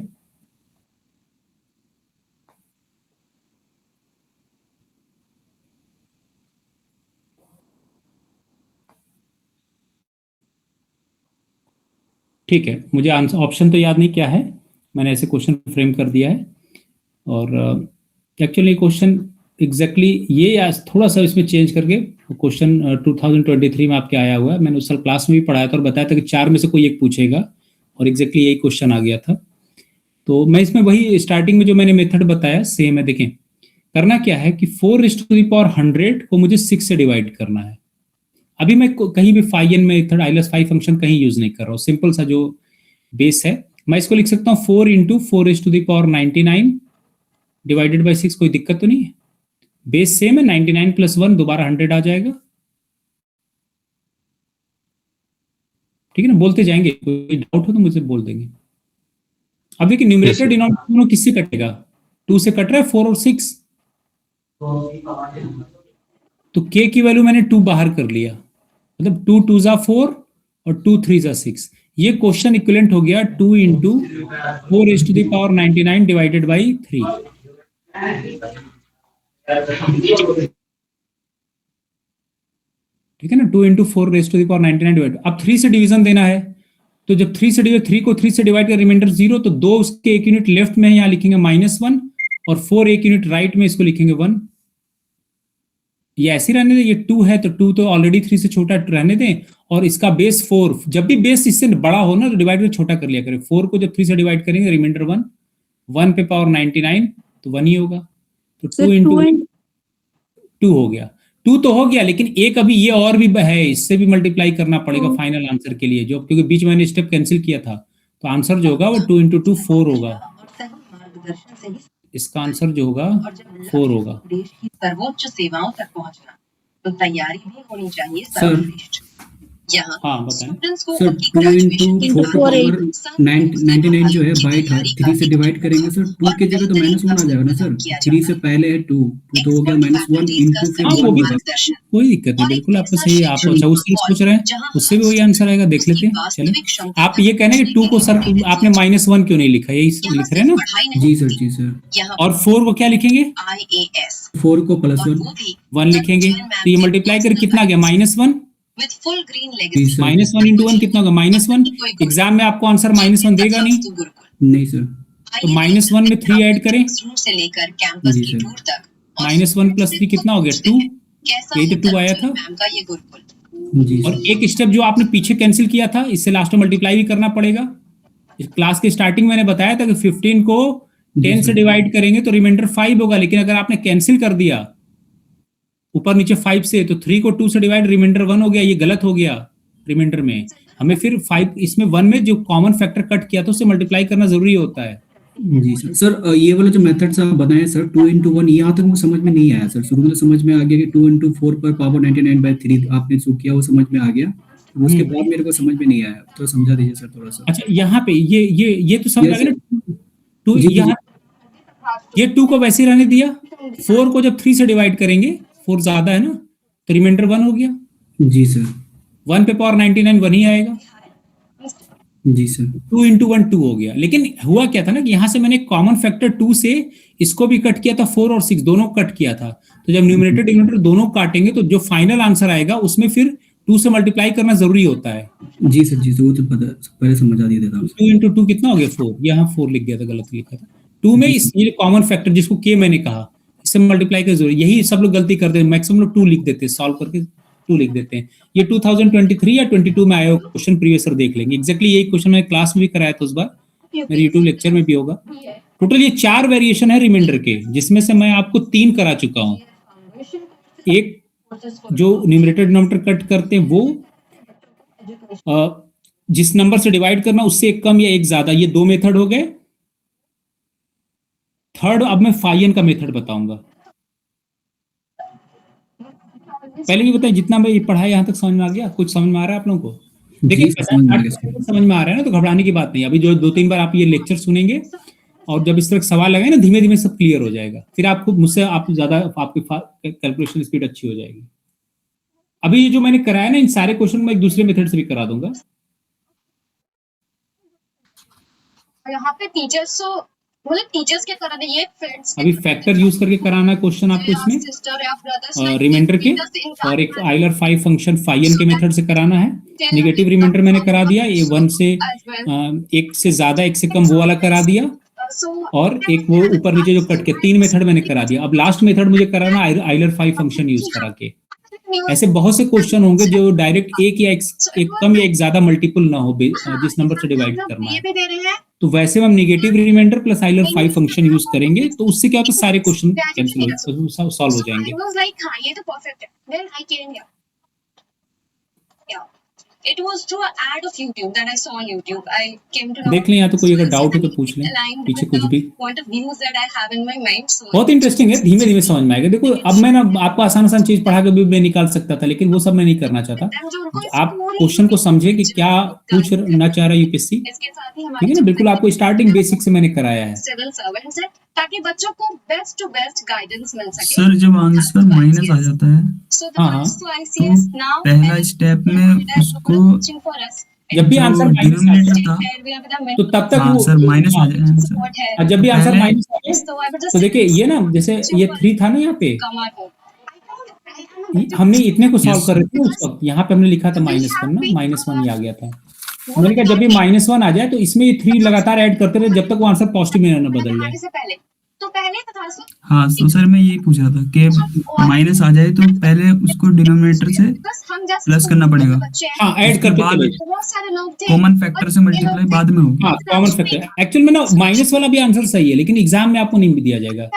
ठीक है, मुझे आंसर ऑप्शन तो याद नहीं क्या है, मैंने ऐसे क्वेश्चन फ्रेम कर दिया है। और एक्चुअली क्वेश्चन एग्जैक्टली ये आज थोड़ा सा इसमें चेंज करके क्वेश्चन 2023 में आपके आया हुआ है। मैंने उस साल क्लास में भी पढ़ाया था और बताया था कि 4 में से कोई एक पूछेगा, और एग्जैक्टली यही क्वेश्चन आ गया था। तो मैं इसमें वही स्टार्टिंग में जो मैंने मेथड बताया सेम है। देखें करना क्या है कि 4 raised to the power 100 को मुझे 6 से डिवाइड करना है। अभी मैं कहीं भी फाइन मेथड ILS5 फंक्शन कहीं यूज नहीं कर रहा हूँ, सिंपल सा जो बेस है मैं इसको लिख सकता हूँ 4 × 4 raised to the power 99 divided by 6। कोई दिक्कत तो नहीं है, बेस सेम है, 99 + 1 दोबारा 100 आ जाएगा। ठीक है ना, बोलते जाएंगे, कोई डाउट हो तो मुझे बोल देंगे। अब देखिए न्यूमरेटर डिनोमिनेटर दोनों किससे कटेगा? 2 से कट रहा है, 4 और 6। तो k की वैल्यू मैंने 2 बाहर कर लिया, मतलब 2 2 = 4 और 2 3 = 6। ये क्वेश्चन इक्विवेलेंट हो गया 2 × 4 raised to the power 99 divided by 3। ठीक है ना, 2 × 4 raised to the power 99 divide. अब 3 से डिवीजन देना है, तो जब 3 से डिवाइड 3 को 3 से डिवाइड कर रिमाइंडर 0, तो 2 उसके 1 यूनिट लेफ्ट में है, यहाँ लिखेंगे -1, और 4 1 यूनिट राइट में, इसको लिखेंगे 1। ये ऐसे रहने दें, ये 2 है तो 2 तो ऑलरेडी 3 से छोटा रहने दें, और इसका बेस 4। जब भी बेस इससे बड़ा हो ना तो डिवाइड में छोटा कर लिया करें। 4 को जब 3 से डिवाइड करेंगे रिमाइंडर 1, 1 पे पावर 99 तो 1 ही होगा। तो 2 × 2 हो गया, 2 तो हो गया, लेकिन एक अभी ये और भी है, इससे भी मल्टीप्लाई करना पड़ेगा फाइनल आंसर के लिए, जो क्योंकि बीच में मैंने स्टेप कैंसिल किया था। तो आंसर जो होगा वो 2 × 2 4 होगा। इसका आंसर जो होगा 4 होगा। देश की सर्वोच्च सेवाओं तक पहुंचना, तो तैयारी भी होनी चाहिए सर्वश्रेष्ठ। यहाँ हाँ बताएं। स्टूडेंट्स को सर उनकी 2 ग्रेजुएशन इंटू के फोर साथ पावर साथ 99 जो है बाई तैयारी 3 से डिवाइड करेंगे सर, 2 और की जगह तो बेहतरीन -1 आ जाएगा ना सर, संबोधन किया 3 जाता से है। पहले है 2 तो हो गया -1 फैकल्टीज का इंटू फिर हाँ वो 1 भी होगा। दर्शन कोई दिक्कत नहीं, और बिल्कुल एक आपको ऐसा सही है, आप शैक्षणिक अच्छा उससे माहौल सोच रहे हैं, जहाँ उससे भी हर वही आंसर आएगा, देख उसकी लेते हैं। चलिए वास्तविक क्षमता आप ये कहने कि 2 को सर आपने -1 क्यों नहीं लिखा, यही यहाँ लिख रहे हैं सिर्फ ना, पढ़ाई नहीं जी सर, होती, जी सर। यहाँ और 4 को क्या लिखेंगे, IAS 4 को +1 और वो भी 1 लिखेंगे, तो ये मल्टीप्लाई कर कितना आ गया -1, with full green G legacy. Sir. -1 into 1 कितना होगा -1, एग्जाम में आपको आंसर -1 देगा नहीं, नहीं सर। तो -1 में 3 ऐड करें, क्लासरूम से लेकर कैंपस जी की सर। टूर तक -1 + 3 कितना हो गया 2, कैसा यही तो 2 होता आया है था। मैम का ये गुरुकुल। जी और सर। एक स्टेप जो आपने पीछे कैंसिल किया था, इससे लास्ट में मल्टीप्लाई भी करना पड़ेगा। इस क्लास के स्टार्टिंग मैंने बताया था कि 15 को 10 से सर। डिवाइड करेंगे तो रिमाइंडर 5 होगा, लेकिन अगर आपने कैंसिल कर दिया ऊपर नीचे 5 से, तो 3 को 2 से डिवाइड रिमाइंडर 1 हो गया, ये गलत हो गया। रिमाइंडर में हमें फिर 5 इसमें 1 में जो कॉमन फैक्टर कट किया था उससे मल्टीप्लाई करना जरूरी होता है। जी सर। सर ये वाला जो मेथड्स आप बनाए सर 2 इंटू 1, यहाँ तक मुझे समझ में नहीं आया सर। शुरू में तो समझ में आ गया कि 2 इंटू 4 पर पावर 99/3 आपने जो किया वो समझ में आ गया, उसके बाद मेरे को समझ में नहीं आया, तो समझा दीजिए सर थोड़ा सा। अच्छा यहाँ पे ये तो समझ आ गया ना, 2 जी, जी, यहाँ ये 2 को वैसे ही रहने दिया, 4 को जब 3 से डिवाइड करेंगे, 4 ज्यादा है ना, तो रिमाइंडर 1 हो गया। जी सर। 1 पे पावर 99 1 ही आएगा। जी सर। 2 इंटू 1 2 हो गया, लेकिन हुआ क्या था ना कि यहाँ से मैंने कॉमन फैक्टर 2 से इसको भी कट किया था, 4 और 6 दोनों कट किया था, तो जब न्यूमरेटर डिनोमिनेटर दोनों काटेंगे तो जो फाइनल आंसर आएगा उसमें फिर 2 से मल्टीप्लाई करना जरूरी होता है। जी सर, जी सर, वो तो पता पहले समझा दिया था। 2 इंटू 2 कितना हो गया 4, यहाँ 4 लिख गया था, गलत लिखा था। 2 में इस ये कॉमन फैक्टर जिसको के मैंने कहा, इससे मल्टीप्लाई कर जरूरी, यही सब लोग गलती करते हैं, मैक्सिमम लोग 2 लिख देते हैं, सॉल्व करके 2 लिख देते हैं। ये 2023 या 22 में आया हो क्वेश्चन, प्रीवियस ईयर देख लेंगे। एग्जैक्टली यही क्वेश्चन मैंने क्लास में भी कराया था उस बार, मेरे यूट्यूब लेक्चर में भी होगा। टोटल ये 4 वेरिएशन है रिमाइंडर के, जिसमें से मैं आपको 3 करा चुका हूँ। एक जो न्यूमरेटर डिनोमिनेटर कट करते हैं वो जिस नंबर से डिवाइड करना उससे एक कम या एक ज्यादा, ये 2 मेथड हो गए। थर्ड अब मैं फाइन का मेथड बताऊंगा। पहले ये बताइए, जितना मैं पढ़ाया यहाँ तक समझ में आ गया, कुछ समझ में आ रहा है आप लोगों को? देखिए समझ में आ रहा है ना, तो घबराने की बात नहीं। अभी जो 2-3 बार आप ये लेक्चर सुनेंगे और जब इस तरह सवाल लगाए ना, धीमे धीमे सब क्लियर हो जाएगा, फिर आपको मुझसे आप ज्यादा आपकी कैलकुलेशन स्पीड अच्छी हो जाएगी। अभी ये जो मैंने कराया ना, इन सारे क्वेश्चन में एक दूसरे मेथड से भी करा दूंगा। यहाँ पे टीचर्स मतलब टीचर्स के कराने, ये फ्रेंड्स अभी फैक्टर यूज करके कराना है क्वेश्चन आपको इसमें, सिस्टर या ब्रदर्स रिमाइंडर के, और एक आइलर 5 फंक्शन फाइन के मेथड से कराना है। नेगेटिव रिमाइंडर मैंने करा दिया, ये 1 से 1 से ज्यादा 1 से कम वो वाला करा दिया, और एक वो ऊपर नीचे जो कट के 3 मेथड मैंने करा दिया। अब लास्ट मेथड मुझे कराना आइलर 5 फंक्शन यूज करा के। ऐसे बहुत से क्वेश्चन होंगे जो डायरेक्ट एक या एक कम या एक ज्यादा मल्टीपल ना हो, जिस नंबर से डिवाइड करना है, तो वैसे हम negative remainder plus Euler 5 function use करेंगे, तो उससे क्या होता है, सारे क्वेश्चन कैंसिल सॉल्व हो जाएंगे। I was like, हाँ ये तो परफेक्ट है। Then I came here. Yeah. It was through an ad of YouTube that I saw on YouTube. I came to know. देख लें, या तो कोई अगर डाउट हो तो पूछ लें, पीछे कुछ भी। Point of views that I have in my mind. So बहुत इंटरेस्टिंग है, धीमे धीमे समझ में आएगा। देखो अब मैं ना आपको आसान आसान चीज पढ़ा के भी मैं निकाल सकता था, लेकिन वो सब मैं नहीं करना चाहता। आप क्वेश्चन को समझे कि क्या पूछना चाह रहा है यूपीएससी, इसके साथ ही ठीक हमारे है ना। बिल्कुल आपको स्टार्टिंग बेसिक से मैंने कराया है। सिविल सर्वेंट्स है, ताकि बच्चों को बेस्ट टू बेस्ट गाइडेंस मिल सके। सर जब आंसर माइनस आ जाता है So the हाँ, first to ICS now पहला स्टेप में उसको teaching for us. जब भी जो आंसर माइनस आ डिनोमिनेटर जाए था तो तब तक हाँ वो सर माइनस आ जाए आंसर। और जब भी आंसर पहले- माइनस आ जाए तो देखिए ये ना, जैसे ये 3 था ना, यहाँ पे हमने इतने को सॉल्व कर रहे थे उस वक्त, यहाँ पे हमने लिखा था -1 ना, -1 ही आ गया था। मैंने कहा जब भी -1 आ जाए तो इसमें ये 3 लगातार ऐड करते रहे जब तक वो आंसर पॉजिटिव में ना बदल जाए। से पहले तो पहले तथा सो हाँ तो सर मैं यही पूछ रहा था कि माइनस आ जाए तो पहले उसको डिनोमिनेटर से बस हम जैसे प्लस करना पड़ेगा, हाँ ऐड करते बाद चले। बहुत सारे लोग थे कॉमन फैक्टर से मल्टीप्लाई बाद में होगी। हाँ कॉमन फैक्टर एक्चुअल में ना माइनस वाला भी आंसर सही है, लेकिन एग्जाम में आपको नहीं दिया जाएगा।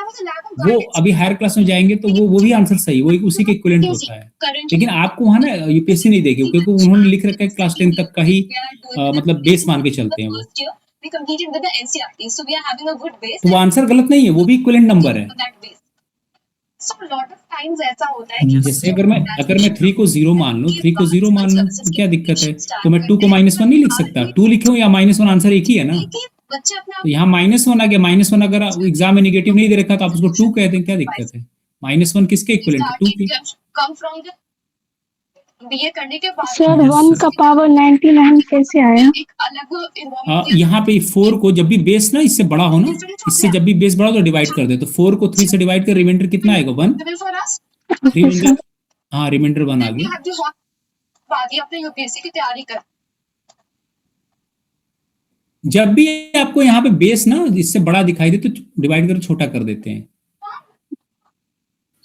वो अभी हायर क्लास में जाएंगे तो वो भी आंसर सही, वो उसी के इक्विवेलेंट होता है। लेकिन आपको वहाँ ना यूपीएससी नहीं देगी, क्योंकि उन्होंने लिख रखा है क्लास 10 तक का ही मतलब बेस मान के चलते हैं वो। we completed with the NCERT, so we are having a good base तो वो आंसर गलत नहीं है, वो भी इक्विवेलेंट नंबर है। for that base. So a lot of times ऐसा होता है कि Yes. जैसे अगर मैं 3 को 0 मान लूं, 3 को 0 मान लूं तो क्या दिक्कत है? तो मैं 2 को -1 नहीं लिख सकता? 2 लिखे हो या -1, आंसर एक ही है ना? लेकिन बच्चे अपने आप तो यहाँ -1 आ गया। -1 अगर एग्जाम में नेगेटिव नहीं दे रखा तो आप उसको 2 कह दें, क्या दिक्कत है? -1 किसके इक्विवेलेंट है? 2 के। कम फ्रॉम द बीए करने के बाद सर Yes, 1 sir. का पावर 99 कैसे आया? एक अलग environment यहाँ पे 4 को जब भी बेस ना इससे बड़ा हो ना, इससे जब भी बेस बड़ा हो तो डिवाइड कर दे। तो 4 को 3 से डिवाइड कर, रिमाइंडर कितना आएगा? 1। for us. रिमाइंडर, हाँ रिमाइंडर 1 आ We गया। have the hot बाकी अपने यूपीएससी की तैयारी कर। जब भी आपको यहाँ पे बेस ना इससे बड़ा दिखाई दे तो डिवाइड कर छोटा कर देते हैं।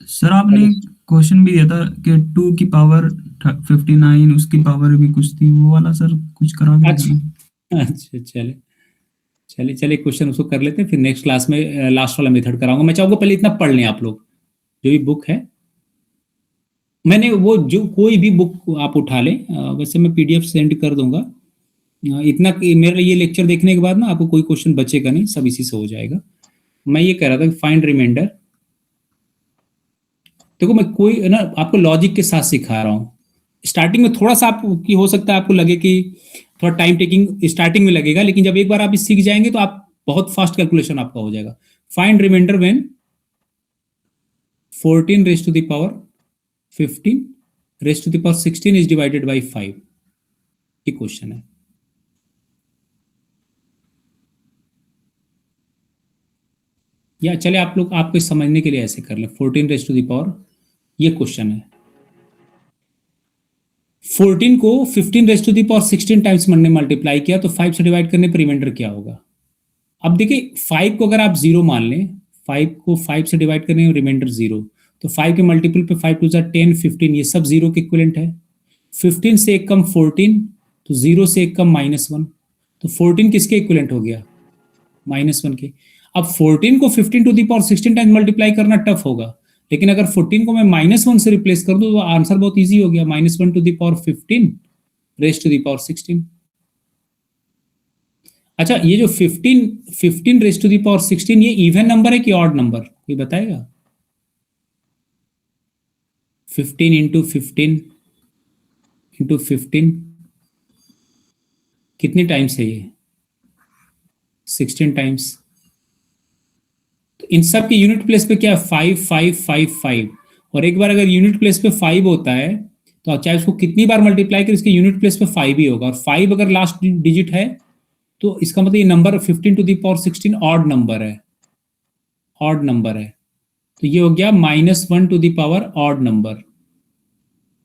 सर आपने क्वेश्चन भी दिया था कि 2 की पावर 59, उसकी पावर भी कुछ थी, वो वाला सर कुछ करा के अच्छा अच्छा, चले क्वेश्चन उसको कर लेते हैं, फिर नेक्स्ट क्लास में लास्ट वाला मेथड कराऊंगा। मैं चाहूंगा पहले इतना पढ़ लें आप लोग, जो भी बुक है। मैंने वो जो कोई भी बुक आप उठा लें, वैसे मैं PDF सेंड कर दूंगा। इतना कि मेरा ये लेक्चर देखने के बाद ना आपको कोई क्वेश्चन बचेगा नहीं, सब इसी से हो जाएगा। मैं ये कह रहा था कि फाइंड रिमाइंडर, देखो मैं कोई ना आपको लॉजिक के साथ सिखा रहा हूँ। स्टार्टिंग में थोड़ा सा आपकी हो सकता है आपको लगे कि थोड़ा टाइम टेकिंग स्टार्टिंग में लगेगा, लेकिन जब एक बार आप इस सीख जाएंगे तो आप बहुत फास्ट कैलकुलेशन आपका हो जाएगा। Find remainder when 14 raised to the power 15 raised to the power 16 is divided by 5, ये क्वेश्चन है। या चले आप लोग आपको समझने के लिए ऐसे कर लें, 14 raised to the power, ये क्वेश्चन है। 14 को 15 raised to the power 16 times मैंने मल्टीप्लाई किया तो 5 से डिवाइड करने पर रिमाइंडर क्या होगा? अब देखिए 5 को अगर आप 0 मान लें, 5 को 5 से डिवाइड करने में रिमाइंडर 0, तो 5 के मल्टीपल पे 5 2 10 15, ये सब 0 के इक्विवेलेंट है। 15 से एक कम 14, तो 0 से एक कम -1, तो 14 किसके इक्विवेलेंट हो गया? -1 के। अब 14 को 15 to the power 16 times multiply करना टफ होगा, लेकिन अगर 14 को मैं -1 से रिप्लेस कर दूं तो आंसर बहुत इजी हो गया, -1 to the power 15 raise to the power 16। अच्छा, ये जो 15 रेज़ टू द पावर 16 ये इवन नंबर है कि ऑड नंबर, कोई बताएगा? 15 इंटू 15 इंटू 15 कितने टाइम्स है ये? 16 टाइम्स। तो इन सब के यूनिट प्लेस पे क्या है? 5 5 5 5। और एक बार अगर यूनिट प्लेस पे 5 होता है तो चाहे उसको कितनी बार मल्टीप्लाई कर, इसके यूनिट प्लेस पे 5 ही होगा। और 5 अगर लास्ट डिजिट है तो इसका मतलब ये number 15 to the power 16 odd number है, ऑड नंबर है। तो ये हो गया -1 to the power odd number,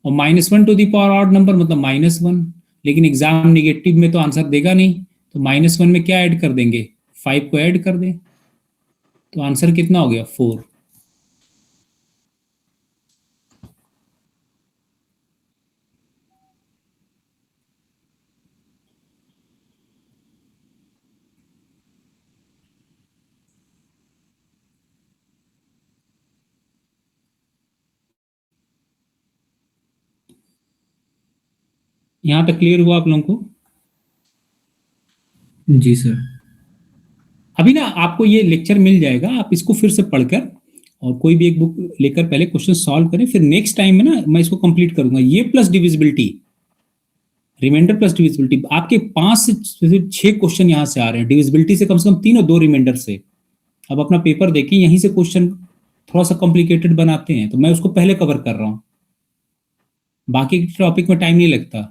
और -1 to the power odd number मतलब -1, लेकिन एग्जाम नेगेटिव में तो आंसर देगा नहीं, तो -1 में क्या ऐड कर देंगे? 5 को ऐड कर दें, तो आंसर कितना हो गया? 4। यहां तक क्लियर हुआ आप लोगों को? जी सर। अभी ना आपको ये लेक्चर मिल जाएगा, आप इसको फिर से पढ़कर और कोई भी एक बुक लेकर पहले क्वेश्चन सॉल्व करें, फिर नेक्स्ट टाइम में ना मैं इसको कंप्लीट करूंगा। ये plus divisibility, remainder plus divisibility, आपके 5 से 6 क्वेश्चन यहाँ से आ रहे हैं। डिविजिबिलिटी से कम 3 और 2 रिमाइंडर से। अब अपना पेपर देखिए, यहीं से क्वेश्चन थोड़ा सा कॉम्प्लिकेटेड बनाते हैं, तो मैं उसको पहले कवर कर रहा हूँ। बाकी टॉपिक में टाइम नहीं लगता,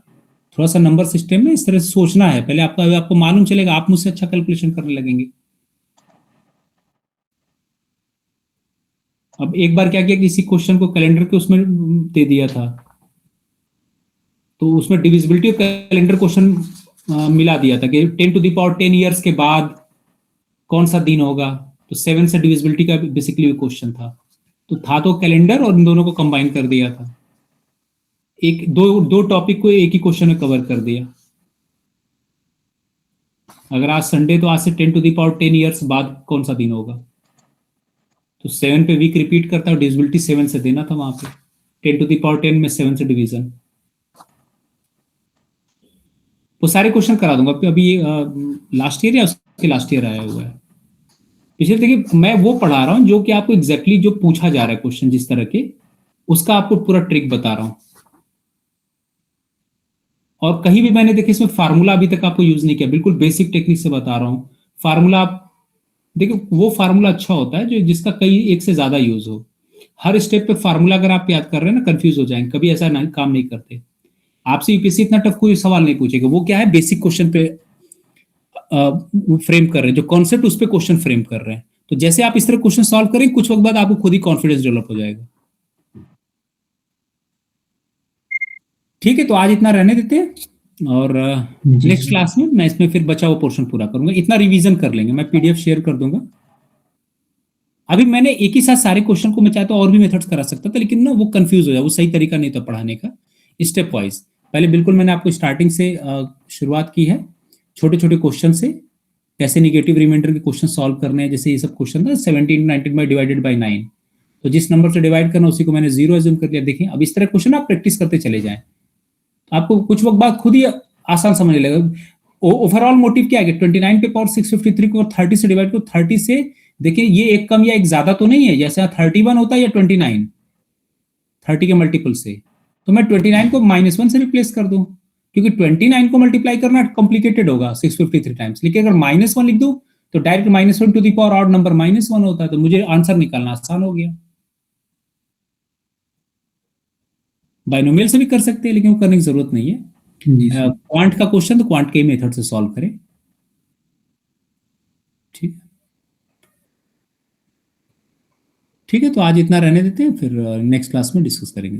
थोड़ा सा नंबर सिस्टम में इस तरह से सोचना है पहले। आपको मालूम चलेगा, आप मुझसे अच्छा कैलकुलेशन करने लगेंगे। अब एक बार क्या किया, किसी क्वेश्चन को कैलेंडर के उसमें दे दिया था, तो उसमें डिविजिबिलिटी कैलेंडर क्वेश्चन मिला दिया था कि 10 टू द पावर 10 ईयर्स के बाद कौन सा दिन होगा, तो 7 से डिविजिबिलिटी का बेसिकली क्वेश्चन था। तो कैलेंडर और इन दोनों को कंबाइन कर दिया था, एक दो टॉपिक को एक ही क्वेश्चन में कवर कर दिया। अगर आज संडे, तो आज से 10 टू द पावर 10 ईयर्स बाद कौन सा दिन होगा, तो 7 पे वीक रिपीट करता है, डिविजिबिलिटी 7 से देना था वहां पे। 10 टू द पावर 10 में 7 से डिवीजन, वो सारे क्वेश्चन करा दूंगा। अभी लास्ट ईयर या उसके लास्ट ईयर आया हुआ है। इसलिए देखिए मैं वो पढ़ा रहा हूँ जो कि आपको एग्जैक्टली जो पूछा जा रहा है क्वेश्चन जिस तरह के, उसका आपको पूरा ट्रिक बता रहा हूँ। और कहीं भी मैंने देखिए इसमें फार्मूला अभी तक आपको यूज नहीं किया, बिल्कुल बेसिक टेक्निक से बता रहा हूँ। फार्मूला आप देखिए वो फार्मूला अच्छा होता है जो जिसका कई एक से ज्यादा यूज हो। हर स्टेप पे फार्मूला अगर आप याद कर रहे हैं ना कंफ्यूज हो जाएंगे, कभी ऐसा नहीं काम नहीं करते। आपसे यूपीएससी इतना टफ कोई सवाल नहीं पूछेगा, वो क्या है बेसिक क्वेश्चन पे फ्रेम कर रहे हैं, जो कॉन्सेप्ट उस पे क्वेश्चन फ्रेम कर रहे हैं। तो जैसे आप इस तरह क्वेश्चन सॉल्व करें कुछ वक्त बाद आपको खुद ही कॉन्फिडेंस डेवलप हो जाएगा। ठीक है, तो आज इतना रहने देते हैं और नेक्स्ट क्लास में मैं इसमें फिर बचा हुआ पोर्शन पूरा करूंगा। इतना रिवीजन कर लेंगे, मैं पीडीएफ शेयर कर दूंगा। अभी मैंने एक ही साथ सारे क्वेश्चन को मैं चाहता और भी मेथड्स करा सकता था, लेकिन ना वो कंफ्यूज हो जाए, वो सही तरीका नहीं था पढ़ाने का। स्टेप वाइज पहले बिल्कुल मैंने आपको स्टार्टिंग से शुरुआत की है, छोटे छोटे क्वेश्चन से कैसे निगेटिव रिमाइंडर के क्वेश्चन सॉल्व करने हैं। जैसे ये सब क्वेश्चन था 17 19 बाई डिवाइडेड बाई 9, तो जिस नंबर से डिवाइड करना उसी को मैंने 0 एज्यूम कर लिया। देखिए अब इस तरह क्वेश्चन आप प्रैक्टिस करते चले जाएं, आपको कुछ वक्त बाद खुद ही आसान समझने लगेगा। ओवरऑल मोटिव क्या है, 29 पे पावर 653 को 30 से डिवाइड करो। 30 से देखिए ये एक कम या एक ज्यादा तो नहीं है, जैसे 31 होता है या 29 30 के मल्टीपल से, तो मैं 29 को -1 से रिप्लेस कर दूं, क्योंकि 29 को मल्टीप्लाई करना कॉम्प्लिकेटेड होगा 653 टाइम्स। लेकिन अगर -1 लिख दूं तो direct -1 to the power odd number -1 होता है, तो मुझे आंसर निकालना आसान हो गया। बाइनोमियल से भी कर सकते हैं, लेकिन वो करने की जरूरत नहीं है। क्वांट का क्वेश्चन तो क्वांट के मेथड से सॉल्व करें। ठीक है, ठीक है, तो आज इतना रहने देते हैं, फिर नेक्स्ट क्लास में डिस्कस करेंगे।